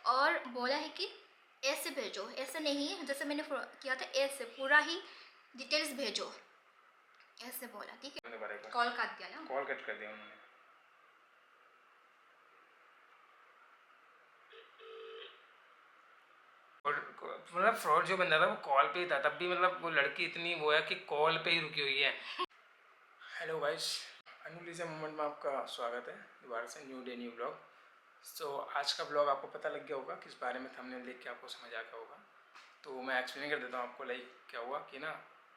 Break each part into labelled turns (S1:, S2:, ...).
S1: और बोला है कि ऐसे भेजो, ऐसे नहीं जैसे मैंने किया था, ऐसे पूरा ही डिटेल्स भेजो, ऐसे बोला। ठीक है, कॉल काट दिया ना,
S2: कॉल कट कर दिया उन्होंने। और मतलब फ्रॉड जो बंदा था वो कॉल पे ही था, तब भी मतलब वो लड़की इतनी वो है कि कॉल पे ही रुकी हुई है। हेलो गाइस, अनुलीजा मोमेंट में आपका स्वागत है दोबारा से, न्यू डे न्यू ब्लॉग। सो आज का ब्लॉग आपको पता लग गया होगा किस बारे में, थंबनेल देख के आपको समझ आ गया होगा। तो मैं एक्सप्लेन कर देता हूँ आपको। लाइक क्या हुआ कि ना,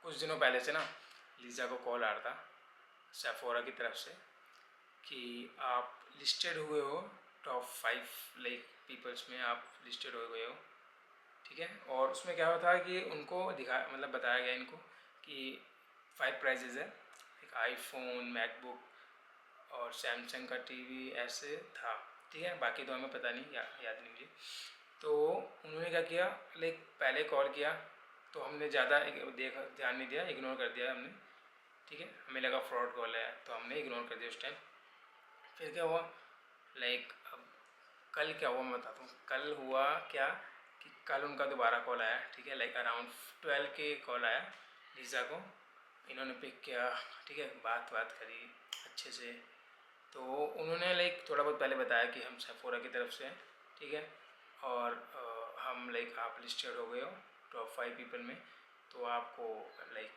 S2: कुछ दिनों पहले से ना लीजा को कॉल आ रहा था सेफोरा की तरफ से कि आप लिस्टेड हुए हो टॉप 5 लाइक पीपल्स में, आप लिस्टेड हो गए हो। ठीक है, और उसमें क्या होता है कि उनको मतलब बताया गया इनको कि 5 प्राइजेज है, एक आईफोन, मैकबुक और सैमसंग का टीवी ऐसे था। ठीक है, बाकी तो हमें पता नहीं, याद नहीं मुझे। तो उन्होंने क्या किया, लाइक पहले कॉल किया तो हमने ज़्यादा ध्यान नहीं दिया, इग्नोर कर दिया हमने। ठीक है, हमें लगा फ्रॉड कॉल है तो हमने इग्नोर कर दिया उस टाइम। फिर क्या हुआ, लाइक अब कल क्या हुआ मैं बताता हूँ। कल हुआ क्या कि कल उनका दोबारा कॉल आया। ठीक है, लाइक अराउंड 12 के कॉल आया लीज़ा को। इन्होंने पिक किया, ठीक है, बात करी अच्छे से। तो उन्होंने लाइक थोड़ा बहुत पहले बताया कि हम सेफोरा की तरफ से हैं। ठीक है, और हम लाइक आप लिस्टेड हो गए हो टॉप 5 पीपल में, तो आपको लाइक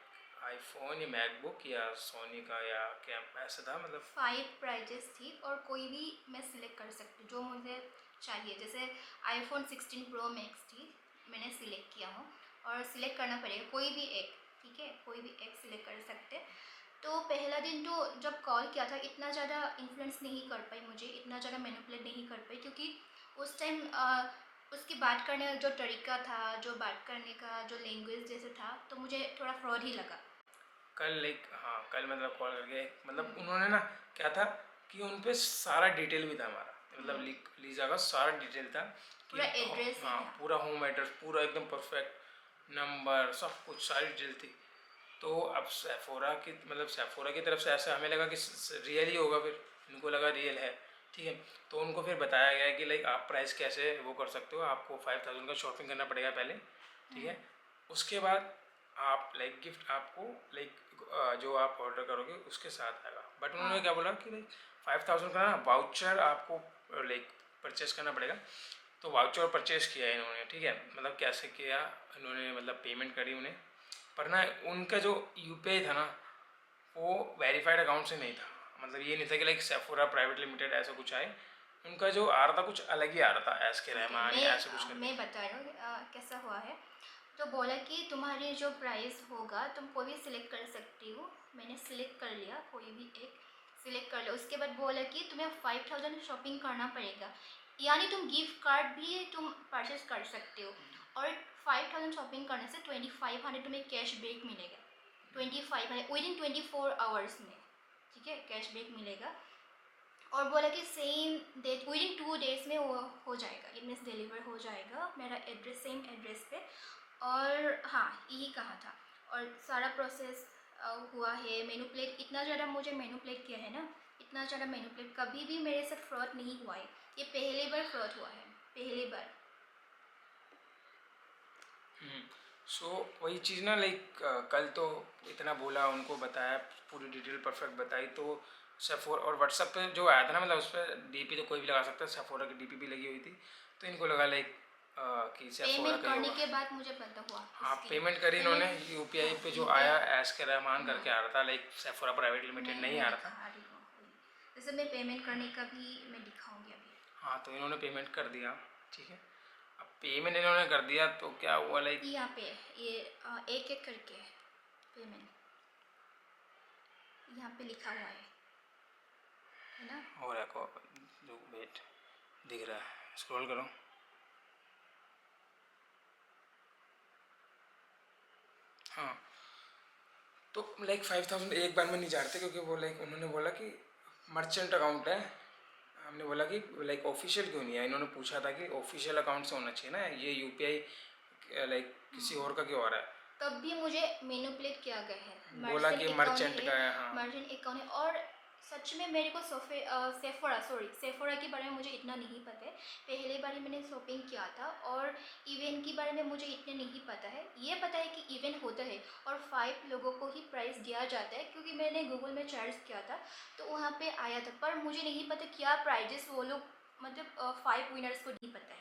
S2: आईफोन या मैकबुक या सोनी का या क्या ऐसा था, मतलब
S1: 5 प्राइजेस थी और कोई भी मैं सिलेक्ट कर सकती हूँ जो मुझे चाहिए। जैसे आईफोन 16 प्रो मैक्स थी, मैंने सिलेक्ट किया हूँ, और सिलेक्ट करना पड़ेगा कोई भी एक। ठीक है, कोई भी एक सिलेक्ट कर सकते। तो पहला दिन तो जब कॉल किया था इतना ज़्यादा इन्फ्लुएंस नहीं कर पाई, मुझे इतना ज़्यादा मैनिपुलेट नहीं कर पाई, क्योंकि उस टाइम उसकी बात करने का जो तरीका था, जो बात करने का जो लैंग्वेज जैसे था, तो मुझे थोड़ा फ्रॉड ही लगा।
S2: कल लाइक हाँ कल मतलब कॉल करके मतलब उन्होंने ना क्या था कि उन पे सारा डिटेल भी था हमारा, मतलब लीजा का सारा डिटेल था कि
S1: पूरा एड्रेस ही
S2: हाँ
S1: था।
S2: पूरा होम एड्रेस पूरा एकदम परफेक्ट, नंबर सब कुछ सारी डिटेल थी। तो अब सेफोरा की मतलब सेफोरा की तरफ से ऐसा हमें लगा कि रियल ही होगा, फिर इनको लगा रियल है। ठीक है, तो उनको फिर बताया गया कि लाइक आप प्राइस कैसे वो कर सकते हो, आपको 5000 का शॉपिंग करना पड़ेगा पहले। ठीक है, उसके बाद आप लाइक गिफ्ट आपको लाइक जो आप ऑर्डर करोगे उसके साथ आएगा। बट उन्होंने क्या बोला कि लाइक 5000 का ना वाउचर आपको लाइक परचेस करना पड़ेगा। तो वाउचर परचेस किया इन्होंने। ठीक है, मतलब कैसे किया इन्होंने, मतलब पेमेंट करी उन्हें, पर ना उनका जो यूपीआई था ना वो वेरीफाइड अकाउंट से नहीं था। मतलब ये नहीं था कि लाइक सेफोरा प्राइवेट लिमिटेड ऐसा कुछ आए, उनका जो आ रहा था कुछ अलग ही आ रहा था, एस के रहमान या ऐसे कुछ करके।
S1: मैं बता रहा हूँ कैसा हुआ है। तो बोला कि तुम्हारी जो प्राइस होगा तुम कोई भी सिलेक्ट कर सकती हो। मैंने सिलेक्ट कर लिया, कोई भी एक सिलेक्ट कर लिया। उसके बाद बोला कि तुम्हें 5000 शॉपिंग करना पड़ेगा, यानी तुम गिफ्ट कार्ड भी तुम परचेज कर सकते हो। और 5000 शॉपिंग करने से 2500 तुम्हें कैशबैक मिलेगा, 2500 विद इन 24 आवर्स में। ठीक है, कैशबैक मिलेगा। और बोला कि same date within 2 days में वो हो जाएगा, इट मीन्स डिलीवर हो जाएगा मेरा एड्रेस, सेम एड्रेस पे। और हाँ, यही कहा था। और सारा प्रोसेस हुआ है। मैनिपुलेट इतना ज़्यादा मुझे मैनिपुलेट किया है ना, इतना ज़्यादा मैनिपुलेट कभी भी मेरे साथ फ्रॉड नहीं हुआ है, ये पहली बार फ्रॉड हुआ है, पहली बार।
S2: सो वही चीज़ ना लाइक कल तो इतना बोला, उनको बताया, पूरी डिटेल परफेक्ट बताई। तो सेफोरा और व्हाट्सएप पे जो आया था ना, मतलब उस पर डीपी तो कोई भी लगा सकता है, सेफोरा की डीपी भी लगी हुई थी। तो इनको लगा लाइक कि सेफोरा
S1: पेमेंट
S2: का ही
S1: करने
S2: होगा।
S1: के बाद मुझे पता हुआ
S2: हाँ
S1: इसके लिए।
S2: पेमेंट करी इन्होंने,
S1: पेमेंट,
S2: यूपीआई
S1: हाँ,
S2: पे जो
S1: यूपीआई,
S2: आया एस के रहमान
S1: हाँ,
S2: करके आ रहा था, लाइक सेफोरा प्राइवेट लिमिटेड नहीं
S1: मैं
S2: आ रहा था।
S1: दिखा रही हूँ। जैसे मैं पेमेंट करने का भी मैं दिखाऊंगी अभी।
S2: हाँ तो इन्होंने पेमेंट कर दिया। ठीक है, अब पेमेंट इन्होंने कर दिया तो क्या हुआ लाइक
S1: यहाँ पे ये एक एक करके पेमेंट यहाँ पे लिखा हुआ है ना।
S2: हो रहा है, जो वेट दिख रहा है, स्क्रॉल करो। हाँ, तो लाइक 5000 एक बार में नहीं जाते, क्योंकि वो लाइक उन्होंने बोला कि मर्चेंट अकाउंट है। हमने बोला कि लाइक ऑफिशियल क्यों नहीं है, इन्होंने पूछा था कि ऑफिशियल अकाउंट से होना चाहिए ना, ये यूपीआई लाइक किसी और का क्यों आ रहा है।
S1: तब भी मुझे मैनिपुलेट किया गया है।
S2: बोला
S1: मर्चेंट
S2: कि
S1: अकाउंट
S2: मर्चेंट
S1: है,
S2: का है, हाँ।
S1: मर्चेंट अकाउंट है। और सच में मेरे को सेफोरा के बारे में मुझे इतना नहीं पता है। पहले बार ही मैंने शॉपिंग किया था और इवेंट के बारे में मुझे इतने नहीं पता है। ये पता है कि इवेंट होता है और 5 लोगों को ही प्राइज़ दिया जाता है, क्योंकि मैंने गूगल में सर्च किया था तो वहाँ पे आया था। पर मुझे नहीं पता क्या प्राइजेस वो लोग, मतलब 5 विनर्स को नहीं पता है।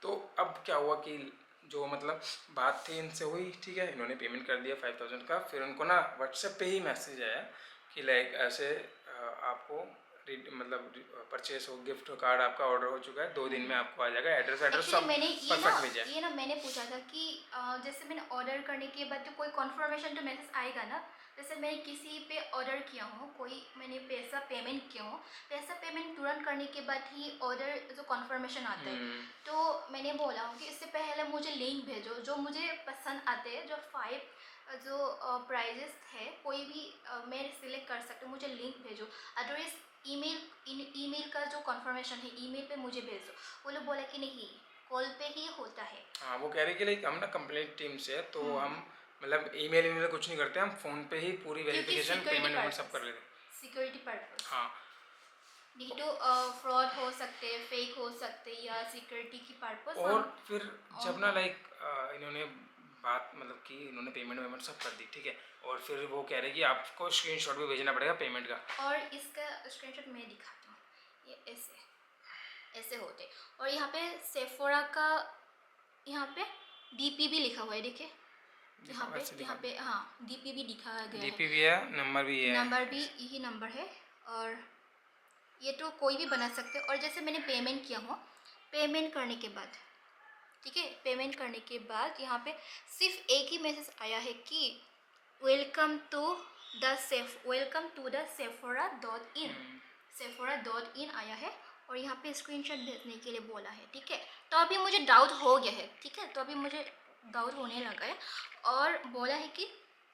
S2: तो अब क्या हुआ कि जो मतलब बात थी इनसे हुई, ठीक है, इन्होंने पेमेंट कर दिया 5000 का। फिर उनको ना व्हाट्सएप पे ही मैसेज आया कि लाइक ऐसे आपको मतलब परचेस हो, गिफ्ट कार्ड आपका ऑर्डर हो चुका है, 2 दिन में आपको आ जाएगा, एड्रेस
S1: एक्चुअली
S2: सब
S1: मैंने
S2: परफेक्ट भेजा है।
S1: ये ना मैंने पूछा था कि जैसे मैंने ऑर्डर करने के बाद तो कोई कॉन्फर्मेशन तो मैसेज आएगा ना। जैसे मैंने किसी पे ऑर्डर किया हूँ, कोई मैंने पैसा पेमेंट किया हूँ, पैसा पेमेंट तुरंत करने के बाद ही ऑर्डर जो कॉन्फर्मेशन आता है। तो मैंने बोला हूँ कि इससे पहले मुझे लिंक भेजो जो मुझे पसंद आते हैं, जो 5 जो प्राइजेस है कोई भी मैं सिलेक्ट कर सकती हूँ, मुझे लिंक भेजो। अदरवाइज ईमेल का जो कॉन्फर्मेशन है ईमेल पे मुझे भेजो। वो लोग बोला कि नहीं, कॉल पे ही होता है।
S2: हाँ, वो कह रहे कि लाइक हम ना कंप्लेंट टीम से है, तो हम मतलब ईमेल कुछ नहीं करते, हम फ़ोन पे ही पूरी
S1: क्योंकि
S2: वेरिफिकेशन पेमेंट सब कर लेते हैं।
S1: सिक्योरिटी पर्पस
S2: हाँ,
S1: नहीं तो फ्रॉड हो सकते हैं, फेक हो सकते हैं, या सिक्योरिटी की पर्पस
S2: और
S1: हम
S2: फिर जब ना लाइक इन्होंने बात मतलब कि इन्होंने पेमेंट सब कर दी, ठीक है, और फिर वो कह रहे कि आपको स्क्रीनशॉट भी भेजना पड़ेगा पेमेंट का।
S1: और इसका स्क्रीनशॉट मैं दिखाता हूँ। ये ऐसे ऐसे होते। और यहाँ पे सेफोरा का यहाँ पे डीपी भी लिखा हुआ है, देखिए यहाँ पे हाँ डीपी भी दिखाया गया है।
S2: डीपी भी है, नंबर भी है।
S1: नंबर भी यही नंबर है। और ये तो कोई भी बना सकते। और जैसे मैंने पेमेंट किया हूँ, पेमेंट करने के बाद, ठीक है, पेमेंट करने के बाद यहाँ पे सिर्फ एक ही मैसेज आया है कि वेलकम टू द सेफोरा.in आया है। और यहाँ पे स्क्रीनशॉट भेजने के लिए बोला है, ठीक है। तो अभी मुझे डाउट हो गया है, ठीक है, तो अभी मुझे डाउट होने लगा है। और बोला है कि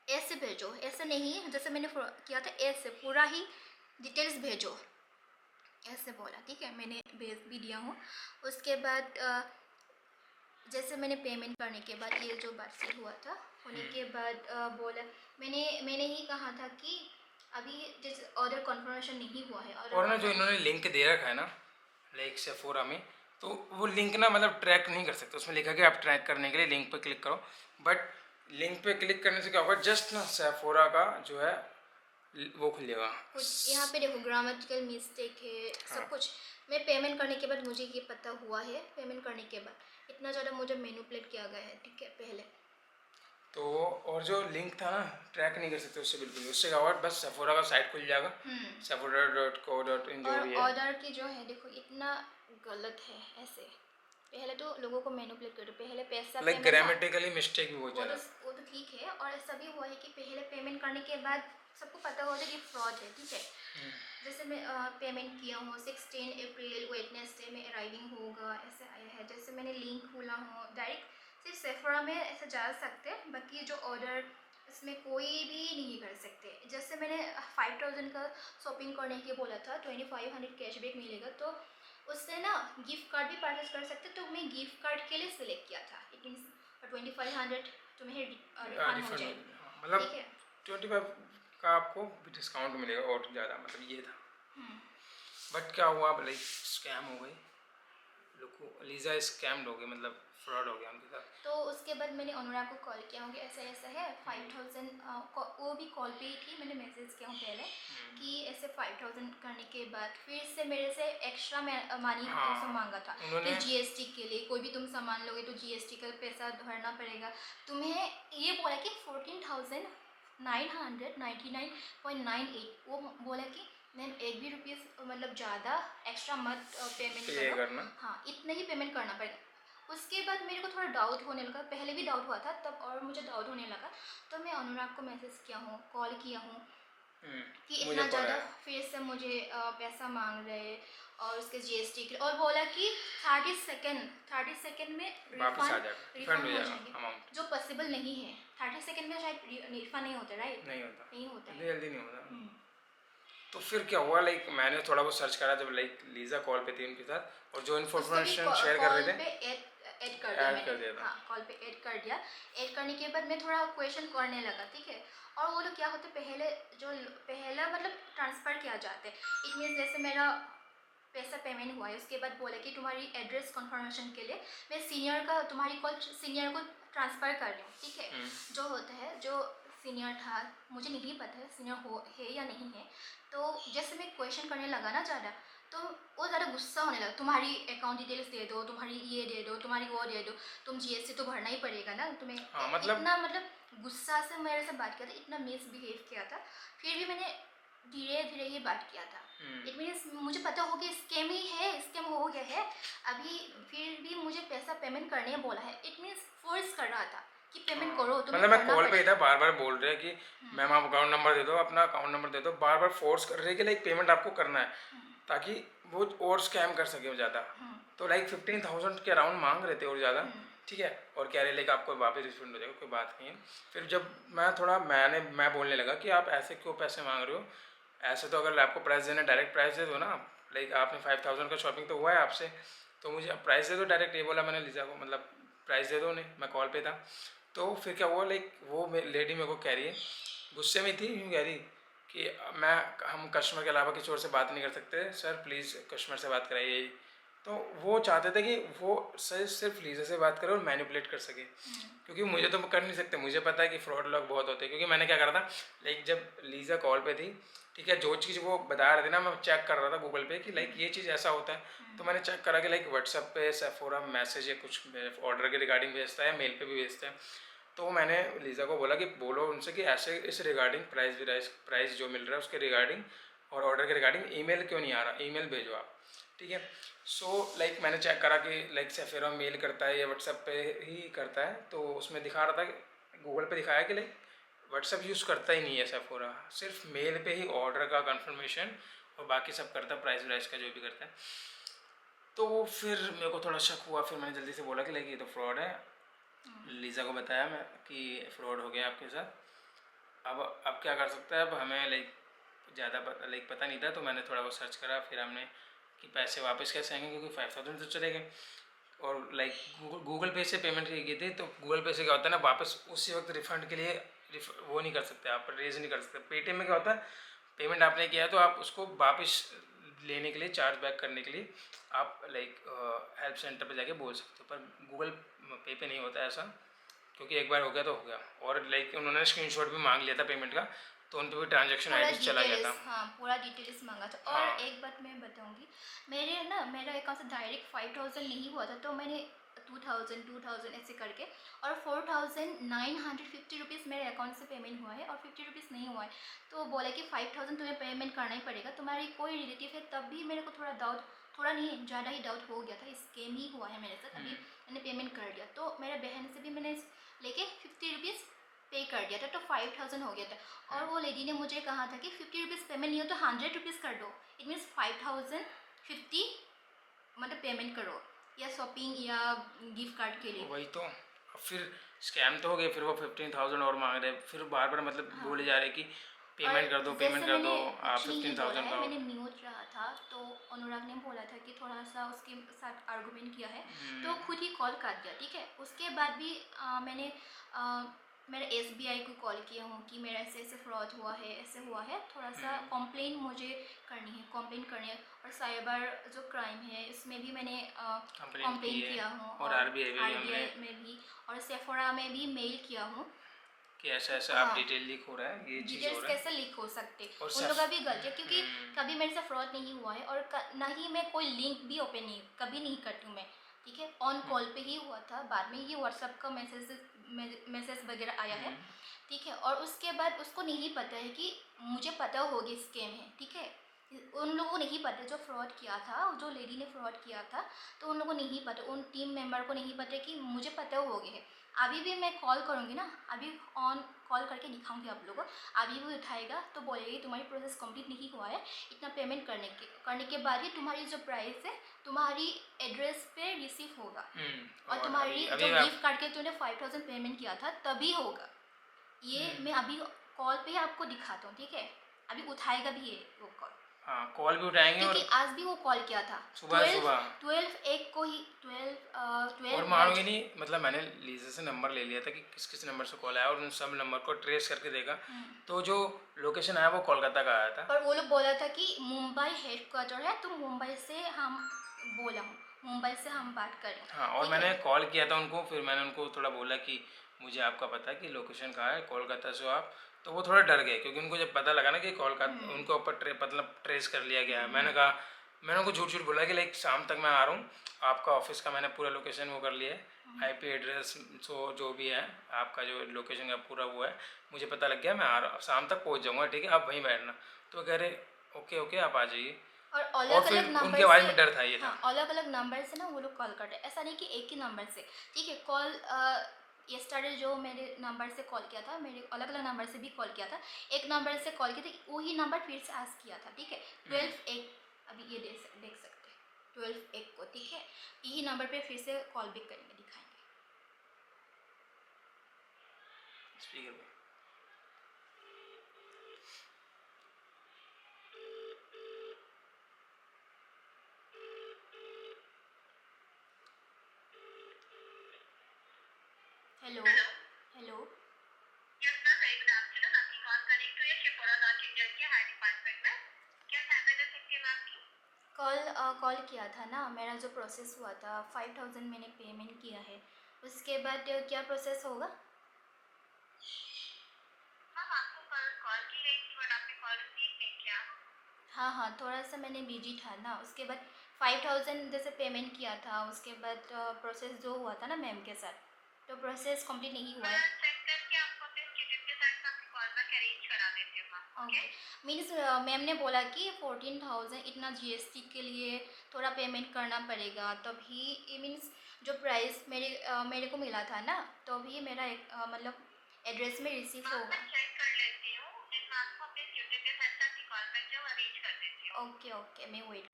S1: ऐसे भेजो, ऐसे नहीं जैसे मैंने किया था, ऐसे पूरा ही डिटेल्स भेजो, ऐसे बोला, ठीक है। मैंने भेज भी दिया हूँ। उसके बाद जैसे मैंने पेमेंट करने के बाद ये जो बातचीत हुआ था होने के बाद बोला, मैंने ही कहा था कि अभी जैसे ऑर्डर कन्फर्मेशन नहीं हुआ है।
S2: और ना जो इन्होंने लिंक दे रखा है ना लाइक सेफोरा में, तो वो लिंक ना मतलब ट्रैक नहीं कर सकते। उसमें लिखा है कि आप ट्रैक करने के लिए लिंक पे क्लिक करो, बट लिंक पे क्लिक करने से क्या होगा, जस्ट ना सेफोरा का जो है वो खुलेगा।
S1: कुछ यहाँ पे देखो ग्रामेटिकल मिस्टेक है, सब कुछ। मैं पेमेंट करने के बाद मुझे ये पता हुआ है, पेमेंट करने के बाद इतना ज़्यादा मुझे मैनिपुलेट किया गया है, ठीक है, पहले।
S2: तो और जो लिंक था ना ट्रैक नहीं कर सकते उससे बिल्कुल, उससे क्या होगा, बस सेफोरा का साइट खुल जाएगा, sephora.co.in जो
S1: और
S2: भी है।
S1: ऑर्डर की जो है देखो इतना गलत है ऐसे। पहले तो लोगों को मैनिपुलेट करो, पहले पैसा
S2: लाइक
S1: पेमेंट ना,
S2: ग्रामेटिकली मिस्टेक भी बहुत ज़्यादा।
S1: वो तो ठीक है। और ऐसा भी हुआ है कि पहले पेमेंट करने के बाद सबको पता होता है कि फ्रॉड है, ठीक है। जैसे मैं पेमेंट किया हूँ 16 अप्रैल वेडनेसडे में अराइविंग होगा, ऐसे आया है। जैसे मैंने लिंक खोला हूँ, डायरेक्ट सिर्फ सेफोरा में ऐसे जा सकते हैं, बाकी जो ऑर्डर इसमें कोई भी नहीं कर सकते। जैसे मैंने 5000 का शॉपिंग करने के बोला था, 2500 कैशबैक मिलेगा, तो उससे ना गिफ्ट कार्ड भी परचेस कर सकते। तो मैं गिफ्ट कार्ड के लिए सिलेक्ट किया था, इट मीन्स 2500 तुम्हें रिफंड हो जाएगी,
S2: मतलब
S1: ठीक है।
S2: 25 का आपको डिस्काउंट मिलेगा और ज़्यादा, मतलब ये था। बट क्या हुआ, लाइक स्कैम हो गई, लोग को लीजा स्कैम्ड हो गई, मतलब फ्रॉड हो गया उनके साथ।
S1: तो उसके बाद मैंने अनुराग को कॉल किया हूँ कि ऐसा ऐसा है 5000, वो भी कॉल पे ही थी, मैंने मैसेज किया हूँ पहले कि ऐसे 5000 करने के बाद फिर से मेरे से एक्स्ट्रा मनी मांगा था। फिर जीएसटी के लिए, कोई भी तुम सामान लोगे तो जीएसटी का पैसा भरना पड़ेगा तुम्हें। ये बोला कि 14,999.98। वो बोला कि मैम एक भी रुपीज़ मतलब ज़्यादा एक्स्ट्रा मत पेमेंट करो, हाँ इतना ही पेमेंट करना पड़ेगा। उसके बाद मेरे को थोड़ा डाउट होने लगा, पहले भी डाउट हुआ था तब, और मुझे डाउट होने लगा। तो मैं अनुराग को मैसेज किया हूँ, कॉल किया हूँ कि इतना ज़्यादा फिर से मुझे पैसा मांग रहे और उसके जीएसटी के लिए। और बोला कि 30 सेकेंड में रिफंड हो जाएंगे, जो पॉसिबल नहीं है। 30 सेकेंड में शायद रिफंड नहीं होता, राइट? नहीं होता है,
S2: जल्दी नहीं होता। तो फिर क्या हुआ, लाइक मैंने थोड़ा बहुत सर्च करा जब लाइक लीजा कॉल पे थी उनके साथ, और जो इन्फॉर्मेशन शेयर कर रहे थे,
S1: ऐड कर दिया
S2: ऐड
S1: मैंने,
S2: कर दिया था।
S1: हाँ कॉल पे ऐड कर दिया। ऐड करने के बाद मैं थोड़ा क्वेश्चन करने लगा, ठीक है। और वो लोग क्या होते पहला मतलब ट्रांसफ़र किया जाता है। इट मीन्स जैसे मेरा पैसा पेमेंट हुआ है, उसके बाद बोला कि तुम्हारी एड्रेस कंफर्मेशन के लिए मैं तुम्हारी कॉल सीनियर को ट्रांसफ़र कर रही हूँ, ठीक है। जो होता है, जो सीनियर था, मुझे नहीं पता है सीनियर है या नहीं है। तो जैसे मैं क्वेश्चन करने लगा ना ज़्यादा, तो वो ज़्यादा गुस्सा होने लगा, तुम्हारी अकाउंट डिटेल्स दे दो, तुम्हारी ये दे दो, तुम्हारी वो दे दो, तुम जीएसटी तो भरना ही पड़ेगा ना तुम्हें।
S2: हाँ, मतलब
S1: इतना मतलब गुस्सा से मेरे से बात किया था, इतना मिसबिहेव किया था। फिर भी मैंने धीरे धीरे ही बात किया था। इट मीन्स मुझे पता हो कि स्कैम ही है, स्कैम हो गया है अभी, फिर भी मुझे पैसा पेमेंट करने बोला है। इट मीन्स फोर्स कर रहा था कि पेमेंट करो, तुम्हें
S2: मतलब मैं
S1: करना
S2: कॉल पे ही था,
S1: पड़ेगा।
S2: बार बार बोल रहे हैं कि मैम आप अकाउंट नंबर दे दो, अपना अकाउंट नंबर दे दो, बार बार फोर्स कर रहे हैं कि लाइक पेमेंट आपको करना है, ताकि वो और स्कैम कर सके ज़्यादा। तो लाइक 15,000 के अराउंड मांग रहे थे और ज़्यादा, ठीक है। और कह रहे लाइक आपको वापस रिफंड हो जाएगा, कोई बात नहीं है। फिर जब मैं बोलने लगा कि आप ऐसे क्यों पैसे मांग रहे हो, ऐसे तो अगर आपको प्राइस देना डायरेक्ट प्राइस दे दो ना, लाइक आपने 5,000 का शॉपिंग तो हुआ है आपसे, तो मुझे आप प्राइस दे दो डायरेक्ट, ये बोला मैंने लीजा को, मतलब प्राइस दे दो। नहीं, मैं कॉल पे था। तो फिर क्या हुआ, लाइक वो लेडी मेरे को कह रही है, गुस्से में थी, यूँ कह रही कि हम कस्टमर के अलावा किसी और से बात नहीं कर सकते सर, प्लीज़ कस्टमर से बात कराइए। तो वो चाहते थे कि वो सिर्फ लीजा से बात करे और मैनिपुलेट कर सके, क्योंकि मुझे तो कर नहीं सकते, मुझे पता है कि फ्रॉड लोग बहुत होते हैं। क्योंकि मैंने क्या करा था, लाइक जब लीजा कॉल पे थी, ठीक है, जो चीज़ वो बता रहे थे ना, मैं चेक कर रहा था गूगल पे कि लाइक ये चीज़ ऐसा होता है। तो मैंने चेक करा कि लाइक व्हाट्सएप पे सेफोरा मैसेज या कुछ ऑर्डर के रिगार्डिंग भेजता है, मेल पे भी भेजता है। तो मैंने लीजा को बोला कि बोलो उनसे कि ऐसे इस रिगार्डिंग प्राइस जो मिल रहा है उसके रिगार्डिंग और ऑर्डर के रिगार्डिंग ईमेल क्यों नहीं आ रहा, ईमेल भेजो आप, ठीक है। सो लाइक मैंने चेक करा कि लाइक सेफेरा मेल करता है या व्हाट्सएप पे ही करता है, तो उसमें दिखा रहा था कि गूगल पे दिखाया कि लाइक व्हाट्सएप यूज़ करता ही नहीं है सेफोरा, सिर्फ मेल पे ही ऑर्डर का कंफर्मेशन और बाकी सब करता है, प्राइस व्राइस का जो भी करता है। तो फिर मेरे को थोड़ा शक हुआ, फिर मैंने जल्दी से बोला कि लाइक ये तो फ्रॉड है। लीजा को बताया मैं कि फ्रॉड हो गया आपके साथ। अब क्या कर सकता है, अब हमें लाइक ज़्यादा पता नहीं था, तो मैंने थोड़ा बहुत सर्च करा, फिर हमने कि पैसे वापस कैसे आएंगे, क्योंकि 5,000 तो चले गए। और लाइक गूगल पे से पेमेंट की थी, तो गूगल पे से क्या होता है ना, वापस उसी वक्त रिफ़ंड के लिए वो नहीं कर सकते, आप रेज नहीं कर सकते। पेटीएम में क्या होता है, पेमेंट आपने किया है तो आप उसको वापस लेने के लिए, चार्ज बैक करने के लिए आप लाइक हेल्प सेंटर पे जाके बोल सकते हो, पर गूगल पे नहीं होता ऐसा, क्योंकि एक बार हो गया तो हो गया। और लाइक उन्होंने स्क्रीनशॉट भी मांग लिया था पेमेंट का, तो उन पर भी ट्रांजेक्शन
S1: पूरा
S2: आई चला गया था।
S1: हाँ पूरा डिटेल्स मांगा था। और
S2: हाँ,
S1: एक बात मैं बताऊंगी, मेरा अकाउंट से डायरेक्ट 5,000 नहीं हुआ था, तो मैंने 2,000 ऐसे करके और 4,950 रुपीज़ मेरे अकाउंट से पेमेंट हुआ है और 50 रुपीज़ नहीं हुआ है। तो बोला कि 5,000 तुम्हें पेमेंट करना ही पड़ेगा, तुम्हारी कोई रिलेटिव है। तब भी मेरे को थोड़ा नहीं ज़्यादा ही डाउट हो गया था, स्कैम ही हुआ है मेरे साथ। अभी मैंने पेमेंट कर दिया, तो मेरा बहन से भी मैंने लेके 50 रुपीज़ पे कर दिया था, तो 5,000 हो गया था। और वो लेडी ने मुझे कहा था कि 50 रुपीज़ पेमेंट नहीं हो तो 100 रुपीज़ कर दो। इट मीन्स 5,050 मतलब पेमेंट करो, या शॉपिंग या गिफ्ट कार्ड के लिए।
S2: वही तो। अब फिर स्कैम तो हो गए, फिर वो 15,000 और मांग रहे, फिर बार बार मतलब बोले जा रहे कि पेमेंट कर दो, पेमेंट कर दो, आप
S1: कुछ नहीं बोला
S2: 15,000
S1: है,
S2: का
S1: मैंने म्यूट रहा था। तो अनुराग ने बोला था कि थोड़ा सा उसके साथ आर्गुमेंट किया है, तो खुद ही कॉल काट दिया, ठीक है। उसके बाद भी मैंने मेरे SBI को कॉल किया हूँ कि मेरा ऐसे ऐसे फ्रॉड हुआ है, ऐसे हुआ है, थोड़ा सा कंप्लेन मुझे कंप्लेन करनी है। और साइबर जो क्राइम है इसमें भी मैंने कंप्लेन किया हूँ,
S2: और
S1: RBI में भी और सेफोरा में भी मेल किया हूँ
S2: कि ऐसा ऐसा आप
S1: हाँ,
S2: डिटेल लीक हो रहा है, ये चीज़ हो
S1: डिटेल्स
S2: रहा है।
S1: कैसे लीक हो सकते,
S2: और
S1: उन लोग का भी गलती है। क्योंकि
S2: हम्म,
S1: कभी मेरे से फ्रॉड नहीं हुआ है, और ना ही मैं कोई लिंक भी ओपन नहीं कभी नहीं करती हूँ मैं, ठीक है। ऑन कॉल पे ही हुआ था, बाद में ही व्हाट्सएप का मैसेज वगैरह आया है, ठीक है। और उसके बाद उसको नहीं पता है कि मुझे पता होगी स्कैम है, ठीक है। उन लोगों को नहीं पता जो फ्रॉड किया था, जो लेडी ने फ्रॉड किया था, तो उन लोगों को नहीं पता, उन टीम मेंबर को नहीं पता कि मुझे पता हो गया है। अभी भी मैं कॉल करूँगी ना, अभी ऑन कॉल करके दिखाऊंगी आप लोगों को, अभी भी उठाएगा तो बोलेगी तुम्हारी प्रोसेस कंप्लीट नहीं हुआ है, इतना पेमेंट करने के बाद ही तुम्हारी जो प्राइस है तुम्हारी एड्रेस पे रिसीव होगा। और तुम्हारी जो गिफ्ट कार्ड के तूने 5,000 पेमेंट किया था तभी होगा। ये मैं अभी कॉल पे ही आपको दिखाता हूँ, ठीक है। अभी उठाएगा भी ये वो कॉल,
S2: हाँ, कॉल भी उठाएंगे।
S1: क्योंकि
S2: और
S1: आज भी वो कॉल किया था
S2: सुबह
S1: 12 एक को ही 12
S2: और
S1: 12
S2: मानोगे नहीं, मतलब मैंने लीजा से नंबर ले लिया था कि किस किस नंबर से कॉल आया, और उन सब नंबर को ट्रेस करके देखा तो जो लोकेशन आया वो कोलकाता का आया था।
S1: पर वो लोग बोला था कि मुंबई हेडक्वार्टर है, तो मुंबई से हम बोला हूँ, मुंबई से हम बात करें।
S2: हाँ, और
S1: ठीक
S2: मैंने
S1: है?
S2: कॉल किया था उनको, फिर मैंने उनको थोड़ा बोला कि मुझे आपका पता है कि लोकेशन कहाँ है, कोलकाता से हो आप, तो वो थोड़ा डर गए क्योंकि उनको जब पता लगा ना कि कोलकाता उनके ऊपर मतलब ट्रेस कर लिया गया है। मैंने उनको झूठ झूठ बोला कि लाइक शाम तक मैं आ रहा हूँ, आपका ऑफिस का मैंने पूरा लोकेशन वो कर लिया है, आईपी एड्रेस जो भी है आपका, जो लोकेशन का पूरा वो है, मुझे पता लग गया, मैं आ रहा शाम तक पहुँच जाऊँगा, ठीक है आप वहीं बैठना। तो वो कह रहे ओके ओके आप आ जाइए।
S1: और
S2: और
S1: अलग
S2: फिर
S1: अलग नंबर
S2: उनकी आवाज़
S1: से,
S2: में डर था, ये था।
S1: हाँ अलग अलग नंबर से ना वो लोग कॉल करते हैं, ऐसा नहीं कि एक ही नंबर से। ठीक है, कॉल यस्टरडे जो मेरे नंबर से कॉल किया था, मेरे अलग अलग नंबर से भी कॉल किया था, एक नंबर से कॉल किया था, वही नंबर फिर से आस्क किया था। ठीक है, 12 एक, अभी ये देख सकते हैं 12 एक को। ठीक है, यही नंबर पे फिर से कॉल बैक करेंगे, दिखाएंगे।
S2: स्पीकर पे।
S1: Hello hello.
S3: Yes, ma'am. Very good afternoon. आपकी कॉल कनेक्ट हुई है शिफोरा नॉर्थ इंडियन के हाई डिपार्टमेंट में। क्या सहायता कर सकती है मैं आपकी?
S1: कॉल किया था ना, मेरा जो प्रोसेस हुआ था 5000 मैंने पेमेंट किया है, उसके बाद क्या प्रोसेस होगा?
S3: मैम आपको कल कॉल की गई थी बट आपने कॉल रिसीव नहीं किया।
S1: हाँ हाँ, थोड़ा सा मैंने बिजी था ना, उसके बाद 5000 जैसे पेमेंट किया था, उसके बाद प्रोसेस जो हुआ था ना मैम के साथ, तो प्रोसेस कंप्लीट नहीं हुआ है।
S3: मैं चेक करके आपको अपने स्टूडेंट के साथ आपकी कॉल बैक अरेंज करा देती हूँ मैम।
S1: ओके, मीन्स मैम ने बोला कि 14,000 इतना जीएसटी के लिए थोड़ा पेमेंट करना पड़ेगा, तभी ये मीन्स जो प्राइस मेरे को मिला था ना, तभी मेरा एक मतलब एड्रेस में रिसीव
S3: मैम
S1: होगा।
S3: मैं चेक कर लेती हूँ, फिर मैं आपको अपने स्टूडेंट के साथ आपकी कॉल बैक जो अरेंज कर देती हूँ।
S1: ओके ओके, मैं वेट।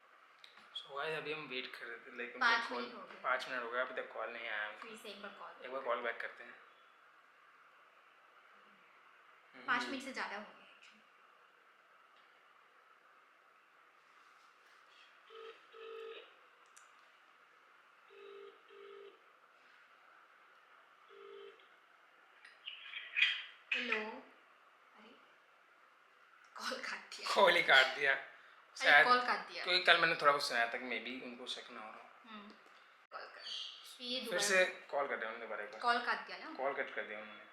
S2: सो गाइस अभी हम वेट कर रहे थे, लेकिन
S1: 5
S2: कॉल
S1: मिनट हो गए,
S2: 5 मिनट हो गया, अभी तक कॉल नहीं आया
S1: फिर
S2: उनका।
S1: से एक बार कॉल,
S2: एक बार कॉल बैक करते हैं।
S1: 5 मिनट से ज़्यादा हो गए। हेलो, अरे कॉल काट दिया,
S2: कॉल ही काट दिया
S1: अरे
S2: शायद,
S1: कॉल काट दिया।
S2: क्योंकि कल मैंने थोड़ा कुछ सुनाया था कि मे बी उनको शक ना हो रहा हो।
S1: कॉल कर, फिर
S2: फिर से कॉल कर दिया उन्होंने दोबारा एक बार,
S1: कॉल काट दिया ना।
S2: कॉल कट कर दिया उन्होंने।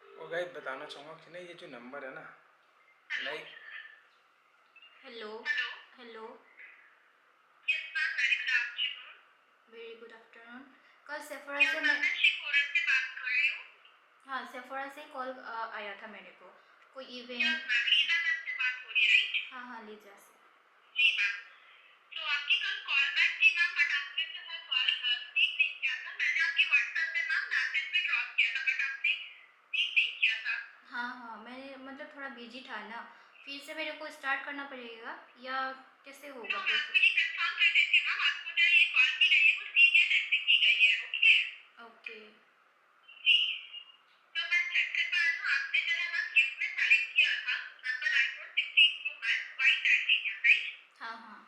S2: और गाइस बताना चाहूँगा कि ना ये जो नंबर है ना, like
S1: hello
S3: hello.
S1: Hello,
S3: yes ma'am, very good afternoon.
S1: Very good afternoon. कल सेफोरा
S3: क्या
S1: से
S3: मैम मैं शिफोरा से बात कर रही हूँ?
S1: हाँ सेफोरा से कॉल आया था मेरे को, कोई
S3: yes
S1: event.
S3: Ma'am, Lisa ma'am से बात हो रही है राइट?
S1: हाँ हाँ, लीजा से।
S3: जी मैम। तो आपकी कल कॉल बैक थी मैम, बट आपने जो है कॉल रिसीव नहीं किया था। मैंने आपके व्हाट्सएप पे मैम मैसेज भी ड्रॉप किया था बट आपने रिसीव नहीं किया था।
S1: हाँ हाँ, मैंने मतलब थोड़ा बिजी था ना, फिर से मेरे को स्टार्ट करना पड़ेगा या कैसे
S3: तो
S1: होगा
S3: मैं आपको
S1: प्रोसेस?
S3: ये कंफर्म कर देती हूँ मैम, आपको जो ये कॉल की गई है वो सीनियर एंड से की गई है। Okay
S1: okay.
S3: जी। तो मैं चेक कर पा रही हूँ आपने जो है मैम गिफ्ट में सेलेक्ट किया था Apple iPhone 16 pro max white titanium right?
S1: हाँ हाँ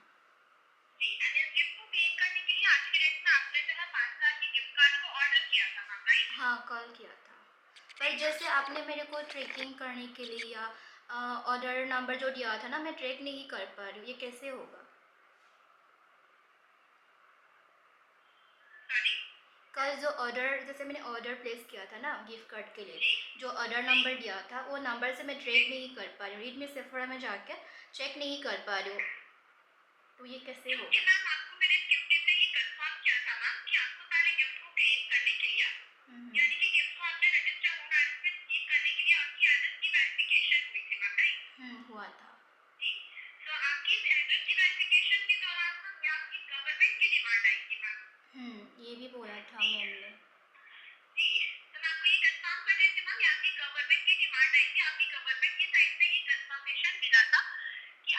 S3: जी। एंड इस गिफ्ट को क्लेम करने के लिए आज के डेट में आपने जो है 5,000 की गिफ्ट कार्ड को ऑर्डर किया था मैम राइट?
S1: हाँ, कॉल किया था, पर जैसे आपने मेरे को ट्रैकिंग करने के लिए या ऑर्डर नंबर जो दिया था ना, मैं ट्रैक नहीं कर पा रही हूँ, ये कैसे होगा?
S3: सॉरी?
S1: कल जो ऑर्डर, जैसे मैंने ऑर्डर प्लेस किया था ना गिफ्ट कार्ड के लिए, जो ऑर्डर नंबर दिया था वो नंबर से मैं ट्रैक नहीं कर पा रही हूँ, रीड मी सेफोरा में जाके चेक नहीं कर पा रही हूँ, तो ये कैसे
S3: क्योंकि
S1: होगा?
S3: मैम आपको मेरे स्टूडेंट ने ये कंफर्म किया था मैम कि आपको पहले गिफ्ट को क्लेम करने के लिए, यानी कि गिफ्ट को आपने रजिस्टर होम एड्रेस पे रिसीव करने के लिए आपकी एड्रेस की वेरिफिकेशन हुई थी मैम राइट?
S1: हुआ था।
S3: जी। तो आपकी इस एड्रेस की वेरिफिकेशन के दौरान मैम ये आपकी गवर्नमेंट की डिमांड आई थी मैम।
S1: ये भी बोला था
S3: जी।
S1: मैम ने।
S3: जी। तो मैं आपको ये कंफर्म कर देती हूँ मैम, ये आपकी गवर्नमेंट की डिमांड आई थी, आपकी गवर्नमेंट की साइड से ये कंफर्मेशन मिला था कि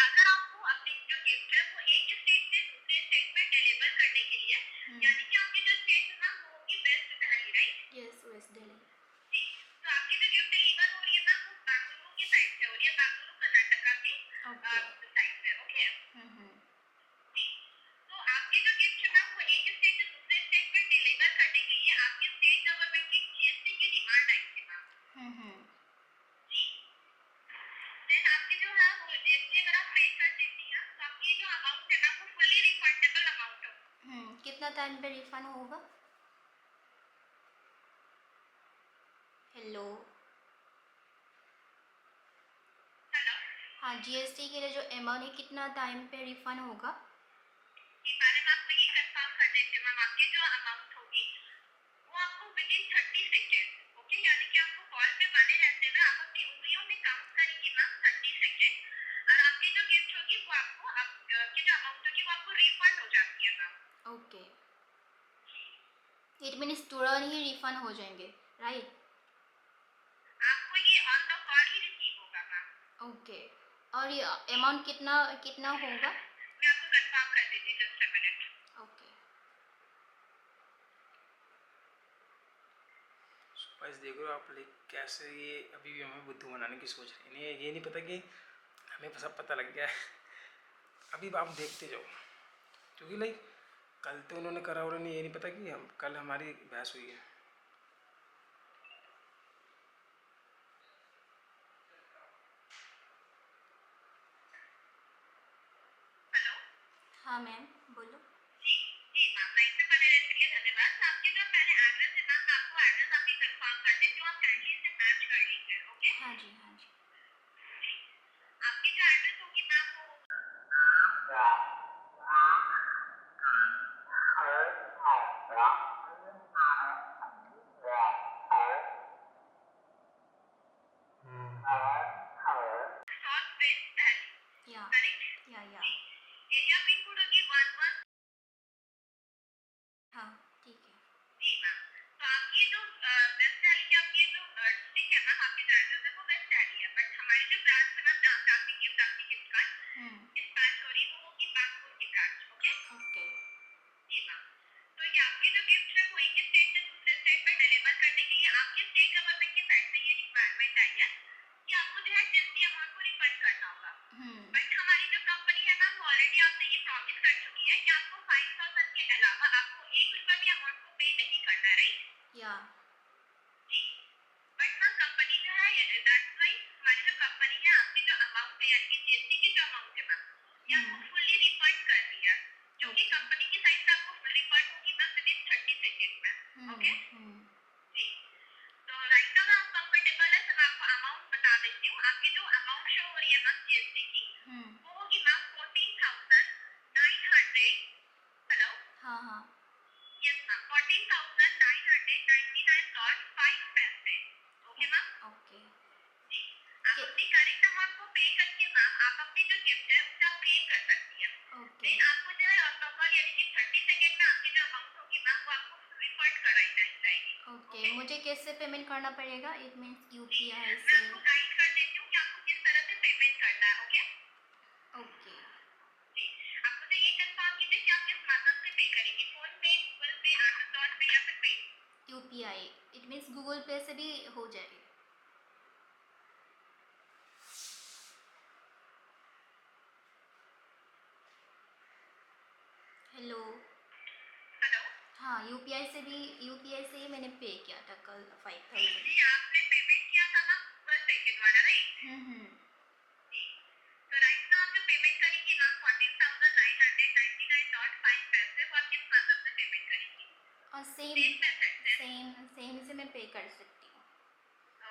S1: कितना टाइम पे रिफंड होगा? हेलो।
S3: हेलो
S1: हाँ, जीएसटी के लिए जो अमाउंट है कितना टाइम पे रिफंड होगा?
S3: जी मैडम, आपको ये कंफर्म कर देती हूँ मैम, आपकी जो अमाउंट होगी वो आपको विद इन 30 सेकेंड, ओके, यानी कि आपको कॉल पे बने रहते हुए आप अपनी उंगलियों में काउंट करेंगी मैम 30 सेकेंड, और आपकी जो गिफ्ट होगी वो आपको आपकी जो अमाउंट होगी वो आपको रिफंड हो जाती है मैम।
S1: ओके, इट मीन्स तुरंत ही रिफंड हो जाएंगे, राइट?
S3: आपको ये on the call he receive होगा मैम।
S1: ओके, और ये अमाउंट कितना कितना होगा?
S3: मैं आपको कंफर्म कर देती हूँ, जस्ट अ मिनट।
S1: ओके।
S2: बस देख रहे हो आप लाइक कैसे ये अभी भी हमें बुद्धू बनाने की सोच रहे हैं। इन्हें ये नहीं पता कि हमें सब पता लग गया है। अभी आप देखते जाओ, क्योंकि लाइक कल तो उन्होंने करा और उन्हें ये नहीं पता कि हम कल हमारी बहस हुई है।
S3: हेलो
S1: हाँ मैम, बोलो।
S3: जी जी मैम, लाइन पे बने रहने के लिए धन्यवाद। तो आपकी जो पहले एड्रेस है मैम, मैं आपको एड्रेस आपकी कंफर्म कर देती हूँ, आप काइंडली इसे मैच कर लीजिए, ओके।
S1: हाँ जी, हाँ जी।
S3: आपकी जो एड्रेस होगी मैम वो साउथ वेस्ट दिल्ली,
S1: या
S3: करेक्ट?
S1: या
S3: एरिया पिन कोड होगी 11।
S1: हाँ, ठीक है।
S3: जी मैम, तो आपकी जो वेस्ट दिल्ली की आपकी जो डिस्ट्रिक्ट है मैम, आपकी जो एड्रेस है वो वेस्ट दिल्ली है, बट हमारी जो ब्रांच है मैम जहाँ पे आपकी गिफ्ट कार्ड डिस्पैच हो रही है वो होगी बैंगलोर की ब्रांच, ओके।
S1: ओके।
S3: जी मैम, तो ये आपकी जो गिफ्ट है वो एक स्टेट से दूसरे स्टेट में डिलीवर करने के लिए आपके स्टेट गवर्नमेंट की साइड से ये रिक्वायरमेंट आई है कि आपको जो है जिसकी अमाउंट को रिफंड करना होगा। बट हमारी जो कंपनी है मैम वो ऑलरेडी आपसे ये प्रॉमिस कर चुकी है कि आपको 5000 के अलावा आपको 1 रुपया भी अमाउंट को पे नहीं करना है, राइट?
S1: या
S3: जी, बट मैम कंपनी जो है दैट्स वाई हमारी जो कंपनी है आपकी जो अमाउंट है यानी कि जीएसटी की जो अमाउंट है मैम ये आपको फुल्ली रिफंड कर रही है, जो कि कंपनी की साइड से आपको फुल रिफंड होगी मैम विद इन 30 सेकेंड में, ओके। जी, तो राइट नाउ आप कंफर्टेबल है तो मैं आपको अमाउंट बता देती हूँ। आपकी जो अमाउंट शो हो रही है मैम जीएसटी की वो होगी मैम 14,900। हेलो
S1: हाँ हाँ।
S3: यस मैम, 14,999.5 पैसे, ओके मैम।
S1: ओके।
S3: जी, आप अपनी करेक्ट अमाउंट को पे करके मैम आप अपनी जो गिफ्ट है उसका पे कर सकती है।
S1: ओके।
S3: देन आपको जो है ऑन द कॉल यानी कि 30 सेकेंड में आपकी जो अमाउंट होगी मैम वो आपको रिफंड कराई जाएगी।
S1: ओके, मुझे कैसे पेमेंट करना पड़ेगा? इट मीन्स
S3: जी,
S1: यूपीआई
S3: मैं
S1: से?
S3: आपको गाइड कर देती हूँ कि आपको किस तरह से पेमेंट करना है, ओके।
S1: ओके।
S3: जी, आप मुझे ये कंफर्म कीजिए कि आप किस माध्यम से पे करेंगी, फोन पे, गूगल पे, अमेज़न पे या फिर पे।
S1: यूपीआई, इट मीन्स गूगल पे से भी हो जाएगी। हेलो।
S3: हेलो
S1: हाँ, यूपीआई से ही मैंने पे किया था कल
S3: जी
S1: 5000।
S3: जी, आपने पेमेंट किया था मैम गूगल पे के द्वारा, राइट? जी, तो राइट नाउ आप जो पेमेंट करेंगी मैम 14,999.5 पैसे वो आप किस माध्यम से पेमेंट करेंगी?
S1: और सेम
S3: सेम मेथड से,
S1: सेम सेम से मैं पे कर सकती हूँ।